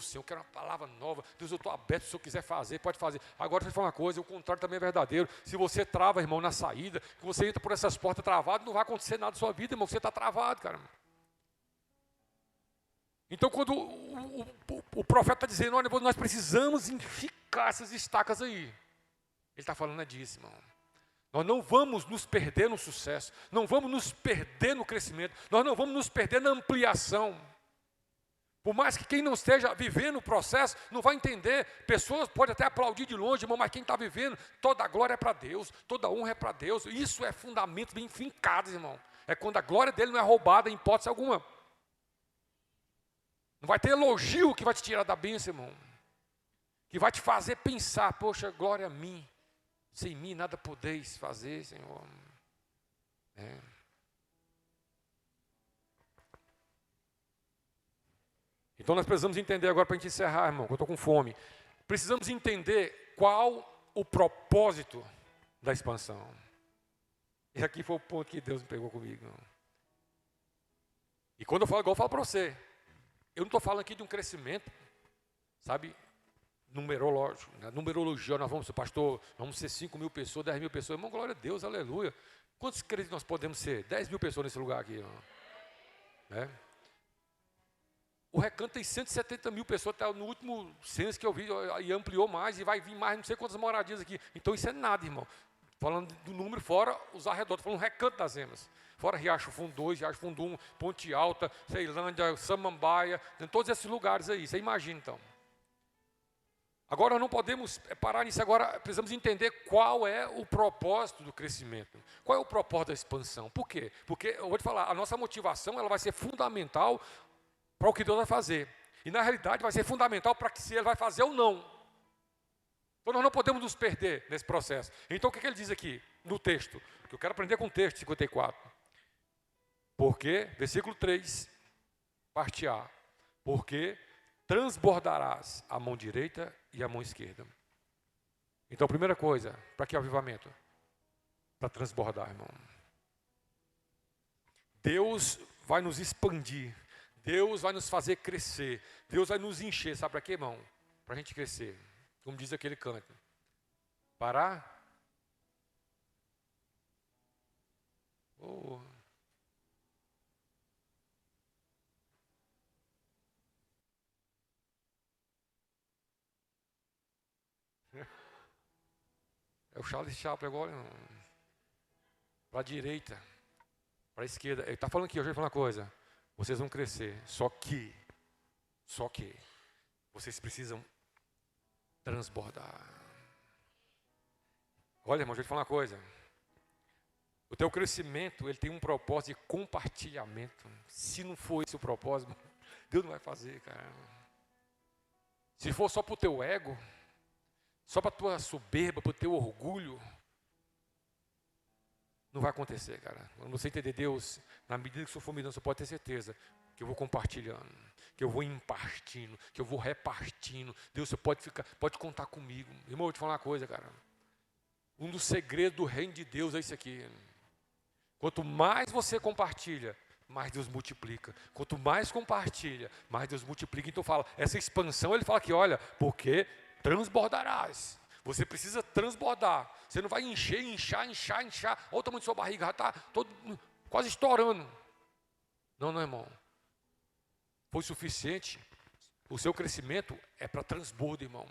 Senhor, eu quero uma palavra nova. Deus, eu estou aberto, se o Senhor quiser fazer, pode fazer. Agora, deixa eu te falar uma coisa, o contrário também é verdadeiro. Se você trava, irmão, na saída, que você entra por essas portas travado, não vai acontecer nada na sua vida, irmão, você está travado, cara. Então, quando o profeta está dizendo, olha, nós precisamos ficar essas estacas aí. Ele está falando disso, irmão. Nós não vamos nos perder no sucesso, não vamos nos perder no crescimento, nós não vamos nos perder na ampliação. Por mais que quem não esteja vivendo o processo, não vai entender. Pessoas podem até aplaudir de longe, irmão, mas quem está vivendo, toda a glória é para Deus, toda a honra é para Deus. Isso é fundamento bem fincado, irmão. É quando a glória dele não é roubada em hipótese alguma. Não vai ter elogio que vai te tirar da bênção, irmão. Que vai te fazer pensar, poxa, glória a mim. Sem mim nada podeis fazer, Senhor. Então nós precisamos entender agora, para a gente encerrar, irmão, que eu estou com fome. Precisamos entender qual o propósito da expansão. E aqui foi o ponto que Deus me pegou comigo. E quando eu falo, igual eu falo para você, eu não estou falando aqui de um crescimento, sabe, numerológico, né? Numerologia, nós vamos ser pastor, vamos ser 5.000 pessoas, 10.000 pessoas, irmão, glória a Deus, aleluia. Quantos crentes nós podemos ser? 10.000 pessoas nesse lugar aqui, irmão. O Recanto tem 170.000 pessoas, até no último censo que eu vi, e ampliou mais, e vai vir mais não sei quantas moradias aqui. Então isso é nada, irmão. Falando do número, fora os arredores, falando Recanto das Emas. Fora Riacho Fundo 2, Riacho Fundo 1, Ponte Alta, Ceilândia, Samambaia, em todos esses lugares aí, você imagina então. Agora, nós não podemos parar nisso, agora precisamos entender qual é o propósito do crescimento. Qual é o propósito da expansão? Por quê? Porque, eu vou te falar, a nossa motivação ela vai ser fundamental para o que Deus vai fazer. E, na realidade, vai ser fundamental para que se Ele vai fazer ou não. Então, nós não podemos nos perder nesse processo. Então, o que ele diz aqui no texto? Que eu quero aprender com o texto 54. Porque, versículo 3, parte A. Porque transbordarás a mão direita e a mão esquerda. Então, primeira coisa, para que avivamento? Para transbordar, irmão. Deus vai nos expandir. Deus vai nos fazer crescer. Deus vai nos encher. Sabe para quê, irmão? Para a gente crescer. Como diz aquele canto. Parar? Oh. É o Charles Chaplin agora, para a direita. para a esquerda. Ele está falando aqui, eu já vou falar uma coisa. Vocês vão crescer, só que vocês precisam transbordar. Olha, irmão, deixa eu te falar uma coisa. O teu crescimento, ele tem um propósito de compartilhamento. Se não for esse o propósito, Deus não vai fazer, cara. Se for só para o teu ego, só para a tua soberba, para o teu orgulho, não vai acontecer, cara. Quando você entender Deus, na medida que o Senhor for me dando, você pode ter certeza que eu vou compartilhando, que eu vou impartindo, que eu vou repartindo. Deus, você pode contar comigo. Irmão, eu vou te falar uma coisa, cara. Um dos segredos do reino de Deus é isso aqui. Quanto mais você compartilha, mais Deus multiplica. Quanto mais compartilha, mais Deus multiplica. Então fala, essa expansão, ele fala aqui, olha, porque transbordarás. Você precisa transbordar. Você não vai inchar. Olha o tamanho da sua barriga, já está todo quase estourando. Não, irmão. Foi suficiente. O seu crescimento é para transbordo, irmão.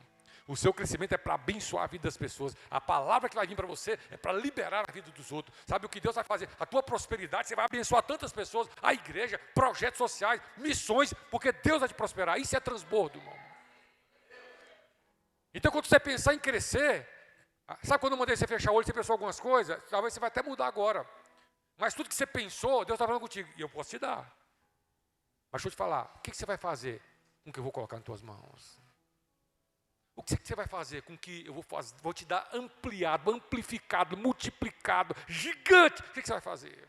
O seu crescimento é para abençoar a vida das pessoas. A palavra que vai vir para você é para liberar a vida dos outros. Sabe o que Deus vai fazer? A tua prosperidade, você vai abençoar tantas pessoas, a igreja, projetos sociais, missões, porque Deus vai te prosperar. Isso é transbordo, irmão. Então, quando você pensar em crescer, sabe quando eu mandei você fechar o olho, você pensou algumas coisas? Talvez você vai até mudar agora. Mas tudo que você pensou, Deus está falando contigo. E eu posso te dar. Mas deixa eu te falar, o que você vai fazer com o que eu vou colocar nas tuas mãos? O que você vai fazer com que eu vou te dar ampliado, amplificado, multiplicado, gigante? O que você vai fazer?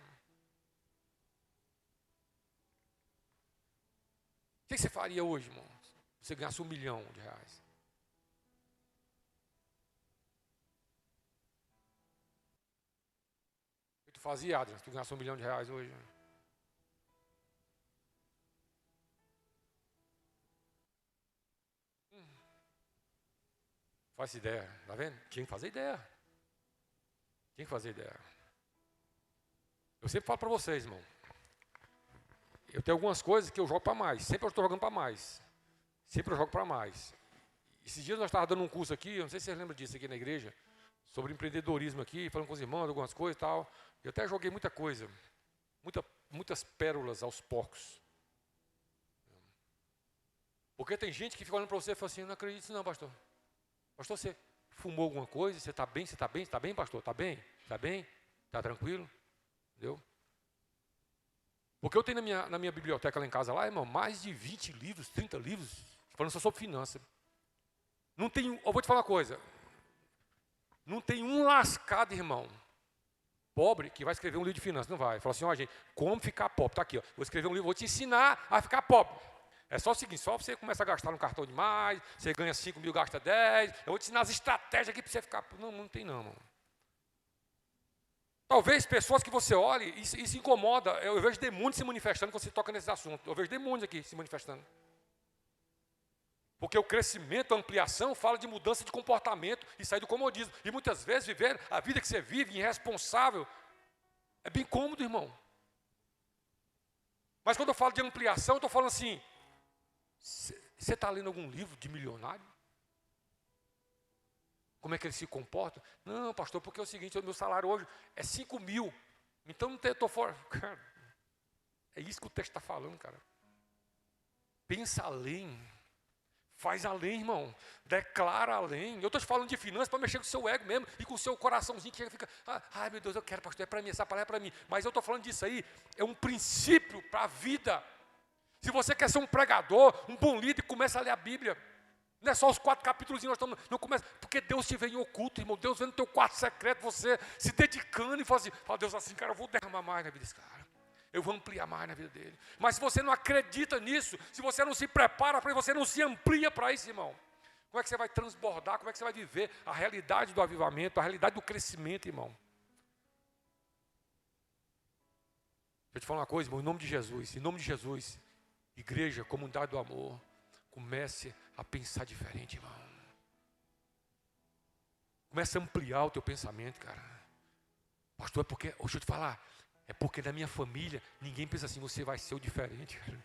O que você faria hoje, irmão? Se você ganhasse R$1 milhão. O que tu fazia, Adriano, se tu ganhasse R$1 milhão hoje? Faz ideia, tá vendo? Tinha que fazer ideia. Eu sempre falo para vocês, irmão. Eu tenho algumas coisas que eu jogo para mais. Sempre eu estou jogando para mais. Esses dias nós estávamos dando um curso aqui, eu não sei se vocês lembram disso aqui na igreja, sobre empreendedorismo aqui, falando com os irmãos, algumas coisas e tal. Eu até joguei muita coisa. Muitas pérolas aos porcos. Porque tem gente que fica olhando para você e fala assim, não acredito nisso não, pastor. Pastor, você fumou alguma coisa? Você está bem? Está bem, pastor? Está bem? Está tranquilo? Entendeu? Porque eu tenho na minha biblioteca lá em casa, lá, irmão, mais de 20 livros, 30 livros, falando só sobre finanças. Não tem, eu vou te falar uma coisa. Não tem um lascado, irmão, pobre, que vai escrever um livro de finanças. Não vai. Fala assim, ó, gente, como ficar pobre? Está aqui, ó. Vou escrever um livro, vou te ensinar a ficar pobre. É só o seguinte, só você começa a gastar no cartão demais, você ganha 5 mil, gasta 10, eu vou te ensinar as estratégias aqui para você ficar... Não tem não, irmão. Talvez pessoas que você olhe e se incomoda, eu vejo demônios se manifestando quando você toca nesse assunto. Eu vejo demônios aqui se manifestando. Porque o crescimento, a ampliação, fala de mudança de comportamento e sair do comodismo. E muitas vezes viver a vida que você vive, irresponsável, é bem cômodo, irmão. Mas quando eu falo de ampliação, eu estou falando assim, você está lendo algum livro de milionário? Como é que ele se comporta? Não, pastor, porque é o seguinte, o meu salário hoje é 5 mil. Então não estou fora. Cara, é isso que o texto está falando, cara. Pensa além. Faz além, irmão. Declara além. Eu estou te falando de finanças para mexer com o seu ego mesmo e com o seu coraçãozinho que fica, ai meu Deus, eu quero, pastor, é para mim, essa palavra é para mim. Mas eu estou falando disso aí, é um princípio para a vida. Se você quer ser um pregador, um bom líder, começa a ler a Bíblia. Não é só os 4 capítulos, nós estamos, não começa, porque Deus te vê em oculto, irmão. Deus vê no teu quarto secreto, você se dedicando e fala assim, Deus assim, cara, eu vou derramar mais na vida desse cara. Eu vou ampliar mais na vida dele. Mas se você não acredita nisso, se você não se prepara para isso, você não se amplia para isso, irmão. Como é que você vai transbordar, como é que você vai viver a realidade do avivamento, a realidade do crescimento, irmão? Deixa eu te falar uma coisa, irmão, em nome de Jesus, igreja, comunidade do amor, comece a pensar diferente, irmão. Comece a ampliar o teu pensamento, cara. Pastor, é porque, deixa eu te falar, é porque na minha família ninguém pensa assim, você vai ser o diferente, cara.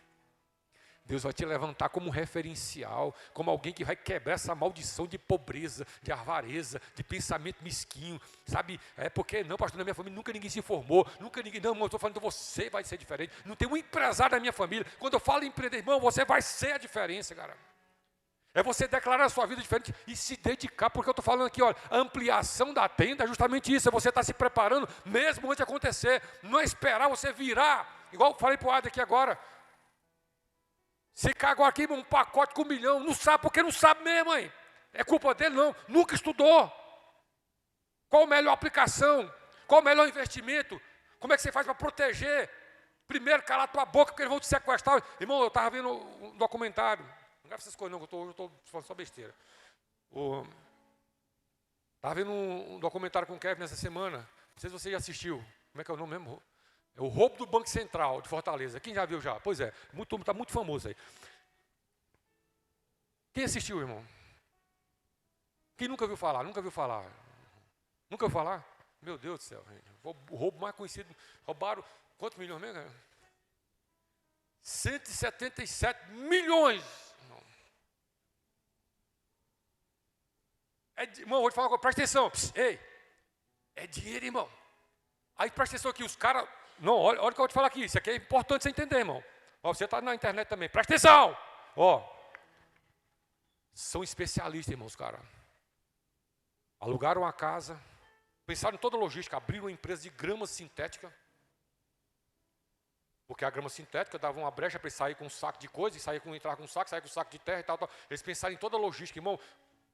Deus vai te levantar como um referencial, como alguém que vai quebrar essa maldição de pobreza, de avareza, de pensamento mesquinho, sabe? Porque não, pastor, na minha família nunca ninguém se formou, nunca ninguém, não, irmão, eu estou falando, você vai ser diferente. Não tem um empresário da minha família. Quando eu falo em empreender, irmão, você vai ser a diferença, cara. É você declarar a sua vida diferente e se dedicar, porque eu estou falando aqui, olha, a ampliação da tenda é justamente isso, é você estar se preparando mesmo antes de acontecer, não é esperar você virar, igual eu falei para o Adri aqui agora. Se cai agora aqui um pacote com 1 milhão, não sabe, porque não sabe mesmo, hein? É culpa dele não, nunca estudou. Qual a melhor aplicação? Qual o melhor investimento? Como é que você faz para proteger? Primeiro, calar a tua boca, porque eles vão te sequestrar. Irmão, eu estava vendo um documentário, não grava essas coisas não, que eu estou falando só besteira. Estava vendo um documentário com o Kevin nessa semana, não sei se você já assistiu, como é que é o nome mesmo? É o roubo do Banco Central de Fortaleza. Quem já viu já? Pois é, está muito famoso aí. Quem assistiu, irmão? Quem nunca viu falar? Nunca viu falar? Nunca viu falar? Meu Deus do céu, gente. O roubo mais conhecido. Roubaram quantos milhões mesmo? 177 milhões. Irmão, vou te falar uma coisa, presta atenção. Pss, ei, é dinheiro, irmão. Aí presta atenção aqui, os caras... Não, olha o que eu vou te falar aqui, isso aqui é importante você entender, irmão. Ó, você está na internet também, presta atenção. Ó, são especialistas, irmãos, cara. Alugaram uma casa, pensaram em toda a logística, abriram uma empresa de grama sintética. Porque a grama sintética dava uma brecha para ele sair com um saco de coisa, e entrar com um saco, sair com um saco de terra e tal, tal. Eles pensaram em toda a logística, irmão.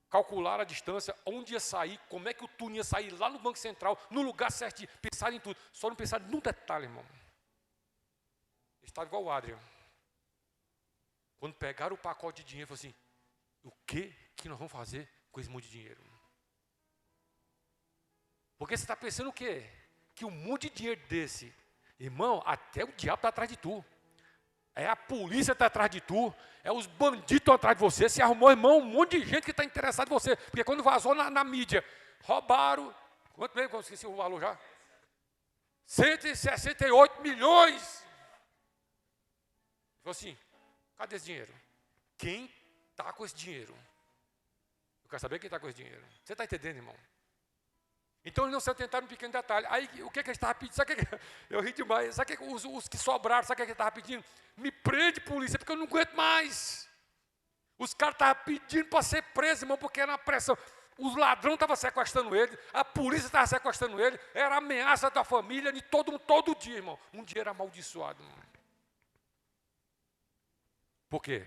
Calcular a distância, onde ia sair, como é que o túnel ia sair lá no Banco Central, no lugar certinho, pensaram em tudo, só não pensaram num detalhe, irmão. Estava igual o Adrian. Quando pegaram o pacote de dinheiro, falaram assim, o que nós vamos fazer com esse monte de dinheiro? Porque você está pensando o quê? Que um monte de dinheiro desse, irmão, até o diabo está atrás de tu. É a polícia está atrás de tu, é os bandidos estão atrás de você, se arrumou, irmão, um monte de gente que está interessado em você. Porque quando vazou na mídia, roubaram, quanto mesmo, eu esqueci o valor já? 168 milhões. Falou assim, cadê esse dinheiro? Quem está com esse dinheiro? Eu quero saber quem está com esse dinheiro. Você está entendendo, irmão? Então eles não se atentaram um pequeno detalhe. Aí o que eles estavam pedindo? Sabe o que eu ri demais? Sabe o que os que sobraram, sabe o que eles estavam pedindo? Me prende, polícia, porque eu não aguento mais. Os caras estavam pedindo para ser preso, irmão, porque era uma pressão. Os ladrões estavam sequestrando ele, a polícia estava sequestrando ele, era ameaça da família, de todo mundo, todo dia, irmão. Um dia era amaldiçoado, irmão. Por quê?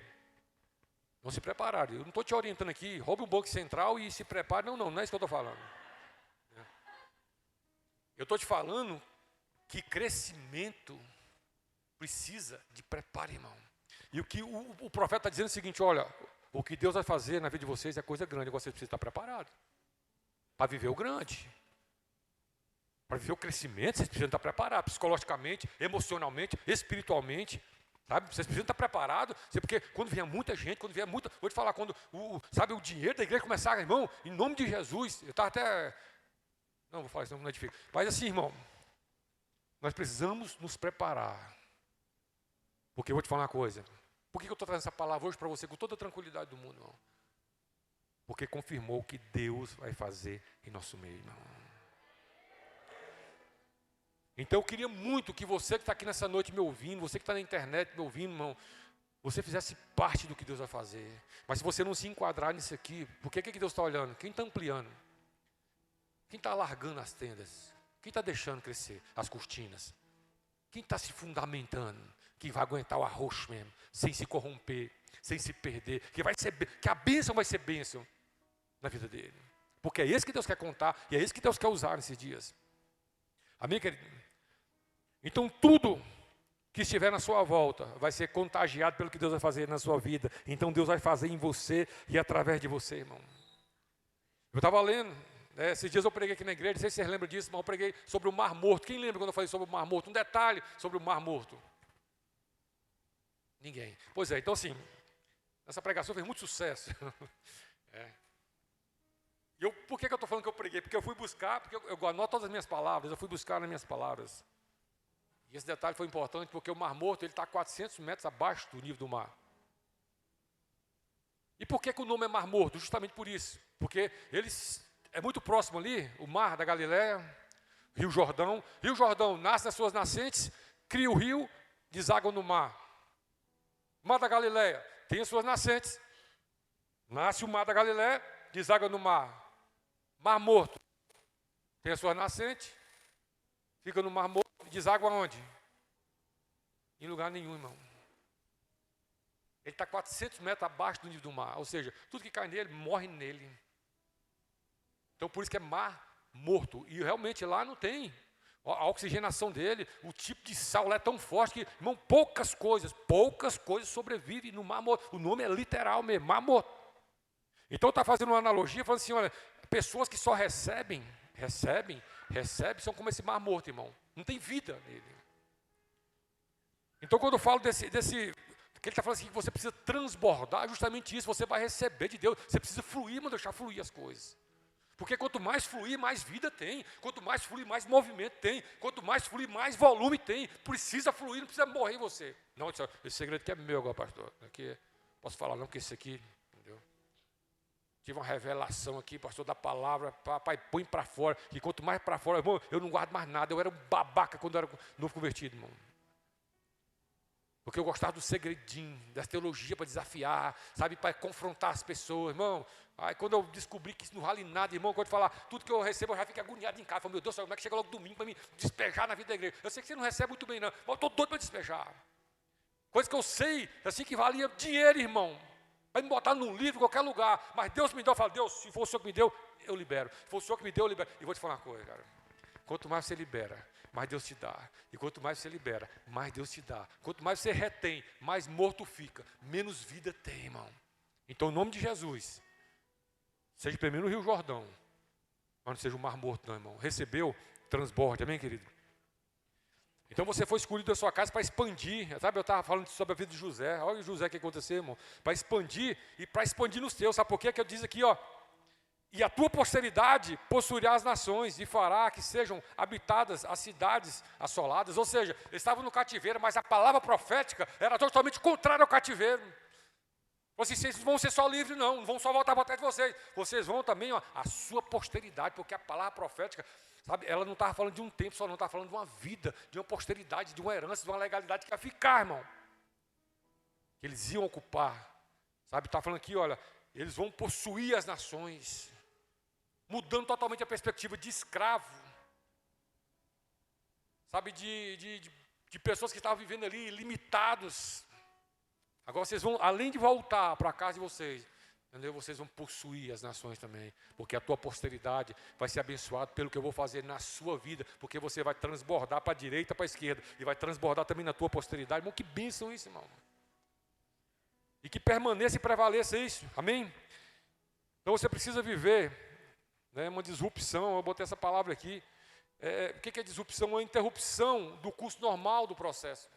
Não se prepararam. Eu não estou te orientando aqui, roube um banco central e se prepare. Não é isso que eu estou falando. Eu estou te falando que crescimento precisa de preparo, irmão. E o que o profeta está dizendo é o seguinte, olha, o que Deus vai fazer na vida de vocês é coisa grande, vocês precisam estar preparados para viver o grande. Para viver o crescimento, vocês precisam estar preparados, psicologicamente, emocionalmente, espiritualmente, sabe? Vocês precisam estar preparados, porque quando vier muita gente, vou te falar, quando o dinheiro da igreja começar, irmão, em nome de Jesus, eu estava até... Não, vou falar isso, não é difícil. Mas assim, irmão, nós precisamos nos preparar. Porque eu vou te falar uma coisa. Por que eu estou trazendo essa palavra hoje para você com toda a tranquilidade do mundo, irmão? Porque confirmou que Deus vai fazer em nosso meio, irmão. Então eu queria muito que você que está aqui nessa noite me ouvindo, você que está na internet me ouvindo, irmão, você fizesse parte do que Deus vai fazer. Mas se você não se enquadrar nisso aqui, por que Deus está olhando? Quem está ampliando? Quem está alargando as tendas? Quem está deixando crescer as cortinas? Quem está se fundamentando? Que vai aguentar o arroxo mesmo, sem se corromper, sem se perder, que a bênção vai ser bênção na vida dele. Porque é esse que Deus quer contar e é esse que Deus quer usar nesses dias. Amém, querido? Então tudo que estiver na sua volta vai ser contagiado pelo que Deus vai fazer na sua vida. Então Deus vai fazer em você e através de você, irmão. Eu estava lendo... esses dias eu preguei aqui na igreja, não sei se vocês lembram disso, mas eu preguei sobre o Mar Morto. Quem lembra quando eu falei sobre o Mar Morto? Um detalhe sobre o Mar Morto. Ninguém. Pois é, então assim, essa pregação fez muito sucesso. E por que eu estou falando que eu preguei? Porque eu fui buscar, porque eu anoto todas as minhas palavras, eu fui buscar nas minhas palavras. E esse detalhe foi importante porque o Mar Morto está a 400 metros abaixo do nível do mar. E por que o nome é Mar Morto? Justamente por isso. Porque eles é muito próximo ali, o Mar da Galileia, Rio Jordão. Rio Jordão nasce nas suas nascentes, cria o rio, deságua no mar. Mar da Galileia tem as suas nascentes, nasce o Mar da Galileia, deságua no mar. Mar Morto tem as suas nascentes, fica no Mar Morto, deságua onde? Em lugar nenhum, irmão. Ele está 400 metros abaixo do nível do mar, ou seja, tudo que cai nele, morre nele. Então, por isso que é Mar Morto. E realmente lá não tem a oxigenação dele, o tipo de sal lá é tão forte que, irmão, poucas coisas sobrevivem no Mar Morto. O nome é literal mesmo, Mar Morto. Então está fazendo uma analogia, falando assim, olha, pessoas que só recebem, são como esse Mar Morto, irmão. Não tem vida nele. Então quando eu falo desse que ele está falando assim, que você precisa transbordar, justamente isso, você vai receber de Deus, você precisa fluir, mas deixar fluir as coisas. Porque quanto mais fluir, mais vida tem. Quanto mais fluir, mais movimento tem. Quanto mais fluir, mais volume tem. Precisa fluir, não precisa morrer em você. Não, esse segredo aqui é meu agora, pastor. Aqui, posso falar não, porque esse aqui, entendeu? Tive uma revelação aqui, pastor, da palavra, papai, põe para fora. E quanto mais para fora, irmão, eu não guardo mais nada. Eu era um babaca quando eu era novo convertido, irmão. Porque eu gostava do segredinho, da teologia para desafiar, sabe, para confrontar as pessoas, irmão. Aí quando eu descobri que isso não vale nada, irmão, quando eu falar, tudo que eu recebo, eu já fico agoniado em casa. Falo, meu Deus, como é que chega logo domingo para me despejar na vida da igreja? Eu sei que você não recebe muito bem, não, mas eu estou doido para despejar. Coisa que eu sei, assim, que valia dinheiro, irmão. Para me botar num livro, em qualquer lugar. Mas Deus me deu, eu falo, Deus, se for o Senhor que me deu, eu libero. Se for o Senhor que me deu, eu libero. E vou te falar uma coisa, cara. Quanto mais você libera, mais Deus te dá. E quanto mais você libera, mais Deus te dá. Quanto mais você retém, mais morto fica. Menos vida tem, irmão. Então, em nome de Jesus, seja primeiro no Rio Jordão, mas não seja o Mar Morto, não, irmão. Recebeu, transborde, amém, querido? Então, você foi escolhido da sua casa para expandir. Sabe, eu estava falando sobre a vida de José. Olha o José, o que aconteceu, irmão. Para expandir e para expandir nos teus. Sabe por quê? Que eu diz aqui, ó. E a tua posteridade possuirá as nações e fará que sejam habitadas as cidades assoladas. Ou seja, eles estavam no cativeiro, mas a palavra profética era totalmente contrária ao cativeiro. Vocês vão ser só livres, não vão só voltar para trás de vocês. Vocês vão também, ó, a sua posteridade, porque a palavra profética, sabe, ela não estava falando de um tempo só, não estava falando de uma vida, de uma posteridade, de uma herança, de uma legalidade que ia ficar, irmão. Que eles iam ocupar. Sabe, está falando aqui, olha, eles vão possuir as nações. Mudando totalmente a perspectiva de escravo, sabe, de pessoas que estavam vivendo ali limitados. Agora vocês vão, além de voltar para a casa de vocês, entendeu? Vocês vão possuir as nações também, porque a tua posteridade vai ser abençoada pelo que eu vou fazer na sua vida, porque você vai transbordar para a direita, para a esquerda, e vai transbordar também na tua posteridade. Irmão, que bênção isso, irmão. E que permaneça e prevaleça isso, amém? Então você precisa viver, né, uma disrupção, eu botei essa palavra aqui. O que é disrupção? Uma interrupção do curso normal do processo.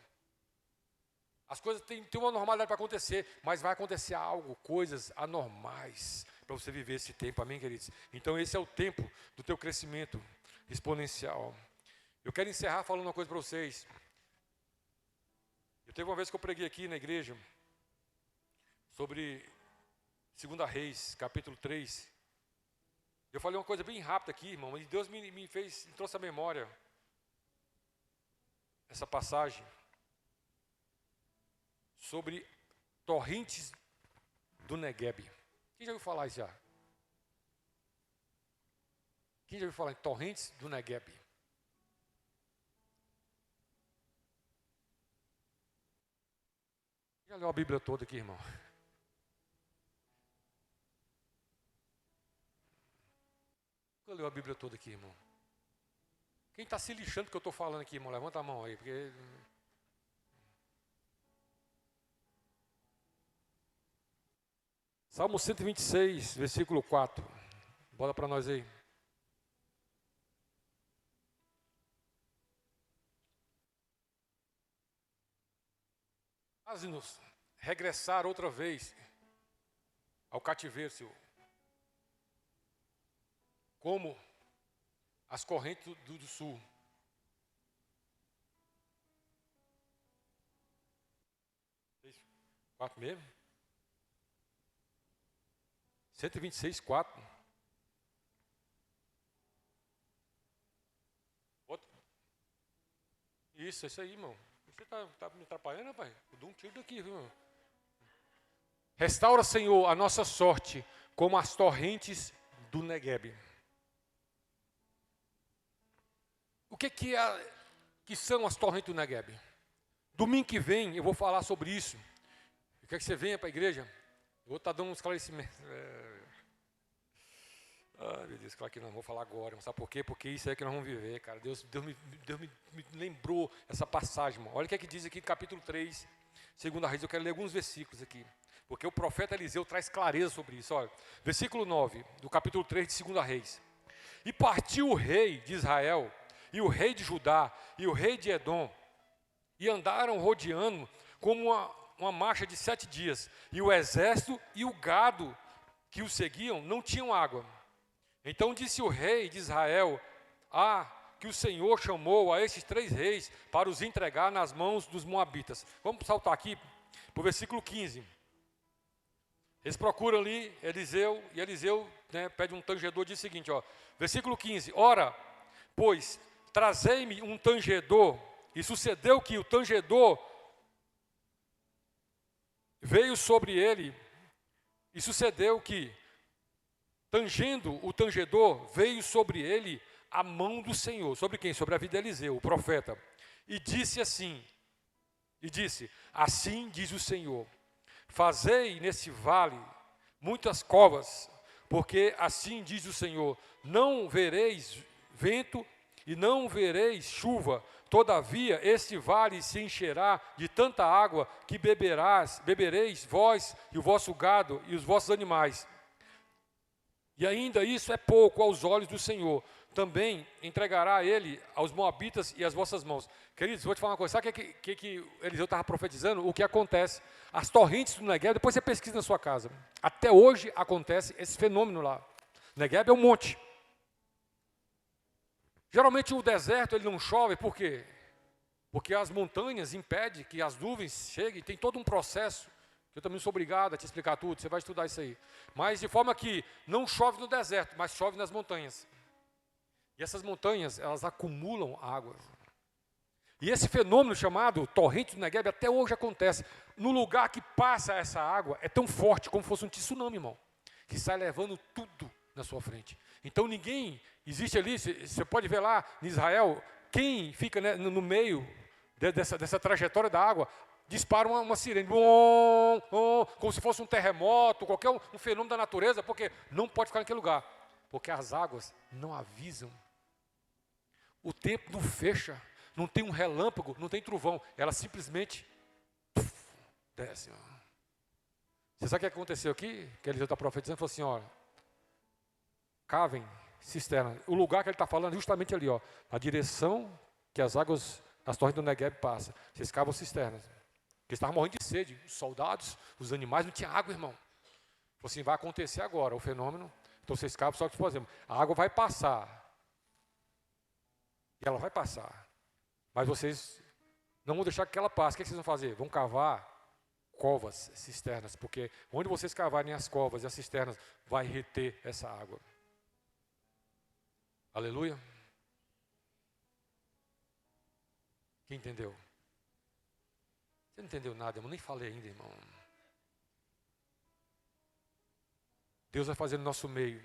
As coisas têm uma normalidade para acontecer, mas vai acontecer algo, coisas anormais, para você viver esse tempo, amém, queridos? Então esse é o tempo do teu crescimento exponencial. Eu quero encerrar falando uma coisa para vocês. Eu teve uma vez que eu preguei aqui na igreja, sobre 2 Reis, capítulo 3, eu falei uma coisa bem rápida aqui, irmão, e Deus me trouxe à memória essa passagem sobre torrentes do Negueb. Quem já ouviu falar isso já? Quem já ouviu falar em torrentes do Negueb? Já leu a Bíblia toda aqui, irmão? Eu leio a Bíblia toda aqui, irmão. Quem está se lixando que eu estou falando aqui, irmão? Levanta a mão aí, porque... Salmo 126, versículo 4. Bora para nós aí. Faz-nos regressar outra vez ao cativeiro, Senhor. Como as correntes do sul. Quatro mesmo? 126, 4. Isso aí, irmão. Você tá me atrapalhando, rapaz? Eu dou um tiro daqui, viu, irmão? Restaura, Senhor, a nossa sorte como as torrentes do Negueb. O que são as torrentes do Negueb? Domingo que vem eu vou falar sobre isso. Eu quero que você venha para a igreja. Eu vou estar dando um esclarecimento. Meu Deus, claro que não, vou falar agora. Sabe por quê? Porque isso é que nós vamos viver, cara. Deus me lembrou essa passagem, irmão. Olha o que é que diz aqui no capítulo 3, 2 Reis. Eu quero ler alguns versículos aqui. Porque o profeta Eliseu traz clareza sobre isso. Olha, versículo 9, do capítulo 3 de 2 Reis. E partiu o rei de Israel, e o rei de Judá, e o rei de Edom, e andaram rodeando como uma marcha de 7 dias. E o exército e o gado que o seguiam não tinham água. Então disse o rei de Israel, que o Senhor chamou a esses 3 reis para os entregar nas mãos dos moabitas. Vamos saltar aqui para o versículo 15. Eles procuram ali Eliseu, e Eliseu pede um tangedor, diz o seguinte, versículo 15. Ora, pois, trazei-me um tangedor. E sucedeu que o tangedor veio sobre ele, e sucedeu que, tangendo o tangedor, veio sobre ele a mão do Senhor. Sobre quem? Sobre a vida de Eliseu, o profeta. E disse assim, assim diz o Senhor, fazei nesse vale muitas covas, porque assim diz o Senhor, não vereis vento e não vereis chuva, todavia este vale se encherá de tanta água que bebereis vós e o vosso gado e os vossos animais. E ainda isso é pouco aos olhos do Senhor. Também entregará ele aos moabitas e às vossas mãos. Queridos, vou te falar uma coisa. Sabe o que Eliseu estava profetizando? O que acontece? As torrentes do Negueb, depois você pesquisa na sua casa. Até hoje acontece esse fenômeno lá. Negueb é um monte. Geralmente o deserto ele não chove, por quê? Porque as montanhas impedem que as nuvens cheguem, tem todo um processo. Eu também sou obrigado a te explicar tudo, você vai estudar isso aí. Mas de forma que não chove no deserto, mas chove nas montanhas. E essas montanhas, elas acumulam água. E esse fenômeno chamado torrente do Negueb até hoje acontece. No lugar que passa essa água, é tão forte como se fosse um tsunami, irmão. Que sai levando tudo na sua frente. Então ninguém existe ali, você pode ver lá em Israel, quem fica no meio dessa trajetória da água, dispara uma sirene, como se fosse um terremoto, qualquer um fenômeno da natureza, porque não pode ficar naquele lugar. Porque as águas não avisam. O tempo não fecha, não tem um relâmpago, não tem trovão, ela simplesmente desce. Você sabe o que aconteceu aqui? Que Eliseu está profetizando, falou assim, olha, cavem cisterna. O lugar que ele está falando é justamente ali, na direção que as águas, as torres do Negueb passam. Vocês cavam cisternas. Porque eles estavam morrendo de sede. Os soldados, os animais, não tinha água, irmão. Falou assim, vai acontecer agora o fenômeno. Então vocês cavam, só que, por exemplo, a água vai passar. E ela vai passar. Mas vocês não vão deixar que ela passe. O que vocês vão fazer? Vão cavar covas, cisternas. Porque onde vocês cavarem as covas e as cisternas, vai reter essa água. Aleluia. Quem entendeu? Você não entendeu nada, irmão. Nem falei ainda, irmão. Deus vai fazer no nosso meio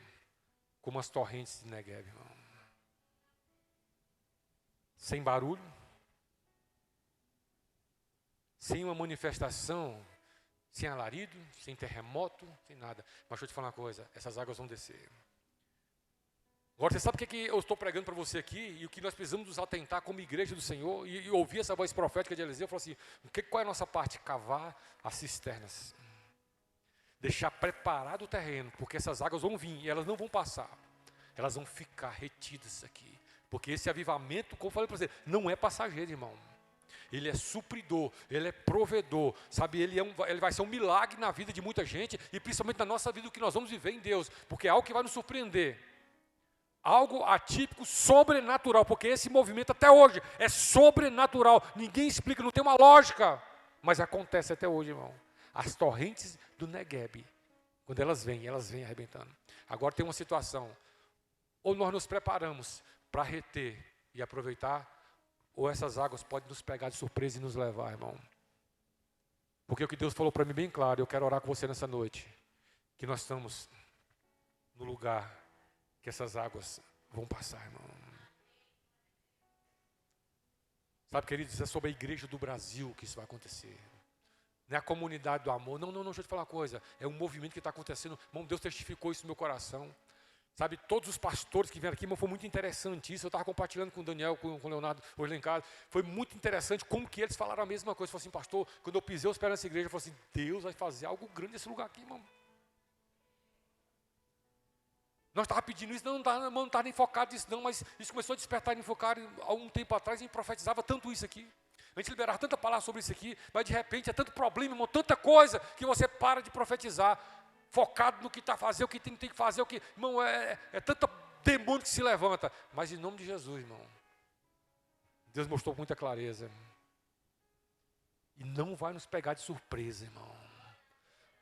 como as torrentes de Negueb, irmão. Sem barulho, sem uma manifestação, sem alarido, sem terremoto, sem nada. Mas deixa eu te falar uma coisa, essas águas vão descer. Agora, você sabe o que eu estou pregando para você aqui e o que nós precisamos nos atentar como igreja do Senhor e ouvir essa voz profética de Eliseu, falou assim, qual é a nossa parte? Cavar as cisternas. Deixar preparado o terreno, porque essas águas vão vir e elas não vão passar. Elas vão ficar retidas aqui. Porque esse avivamento, como eu falei para você, não é passageiro, irmão. Ele é supridor, ele é provedor, sabe? Ele vai ser um milagre na vida de muita gente e principalmente na nossa vida, o que nós vamos viver em Deus. Porque é algo que vai nos surpreender. Algo atípico, sobrenatural, porque esse movimento até hoje é sobrenatural. Ninguém explica, não tem uma lógica. Mas acontece até hoje, irmão. As torrentes do Negueb Quando elas vêm arrebentando. Agora tem uma situação. Ou nós nos preparamos para reter e aproveitar, ou essas águas podem nos pegar de surpresa e nos levar, irmão. Porque o que Deus falou para mim bem claro, eu quero orar com você nessa noite, que nós estamos no lugar que essas águas vão passar, irmão. Sabe, queridos, é sobre a igreja do Brasil que isso vai acontecer. Não é a comunidade do amor. Não, deixa eu te falar uma coisa. É um movimento que está acontecendo. Irmão, Deus testificou isso no meu coração. Sabe, todos os pastores que vieram aqui, irmão, foi muito interessante isso. Eu estava compartilhando com o Daniel, com o Leonardo, hoje lá em casa. Foi muito interessante como que eles falaram a mesma coisa. Falaram assim, pastor, quando eu pisei os pés nessa igreja, eu falei assim, Deus vai fazer algo grande nesse lugar aqui, irmão. Nós estávamos pedindo isso, não estava nem focado nisso não, mas isso começou a despertar e me focar. Há um tempo atrás, a gente profetizava tanto isso aqui. A gente liberava tanta palavra sobre isso aqui, mas de repente é tanto problema, irmão, tanta coisa, que você para de profetizar, focado no que está fazendo, o que tem que fazer, o que... Irmão, é tanto demônio que se levanta. Mas em nome de Jesus, irmão, Deus mostrou com muita clareza. E não vai nos pegar de surpresa, irmão.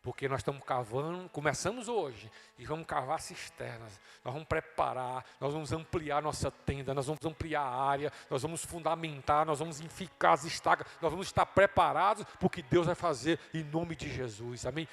Porque nós estamos cavando, começamos hoje, e vamos cavar cisternas, nós vamos preparar, nós vamos ampliar nossa tenda, nós vamos ampliar a área, nós vamos fundamentar, nós vamos enficar as estacas, nós vamos estar preparados para o que Deus vai fazer em nome de Jesus, amém?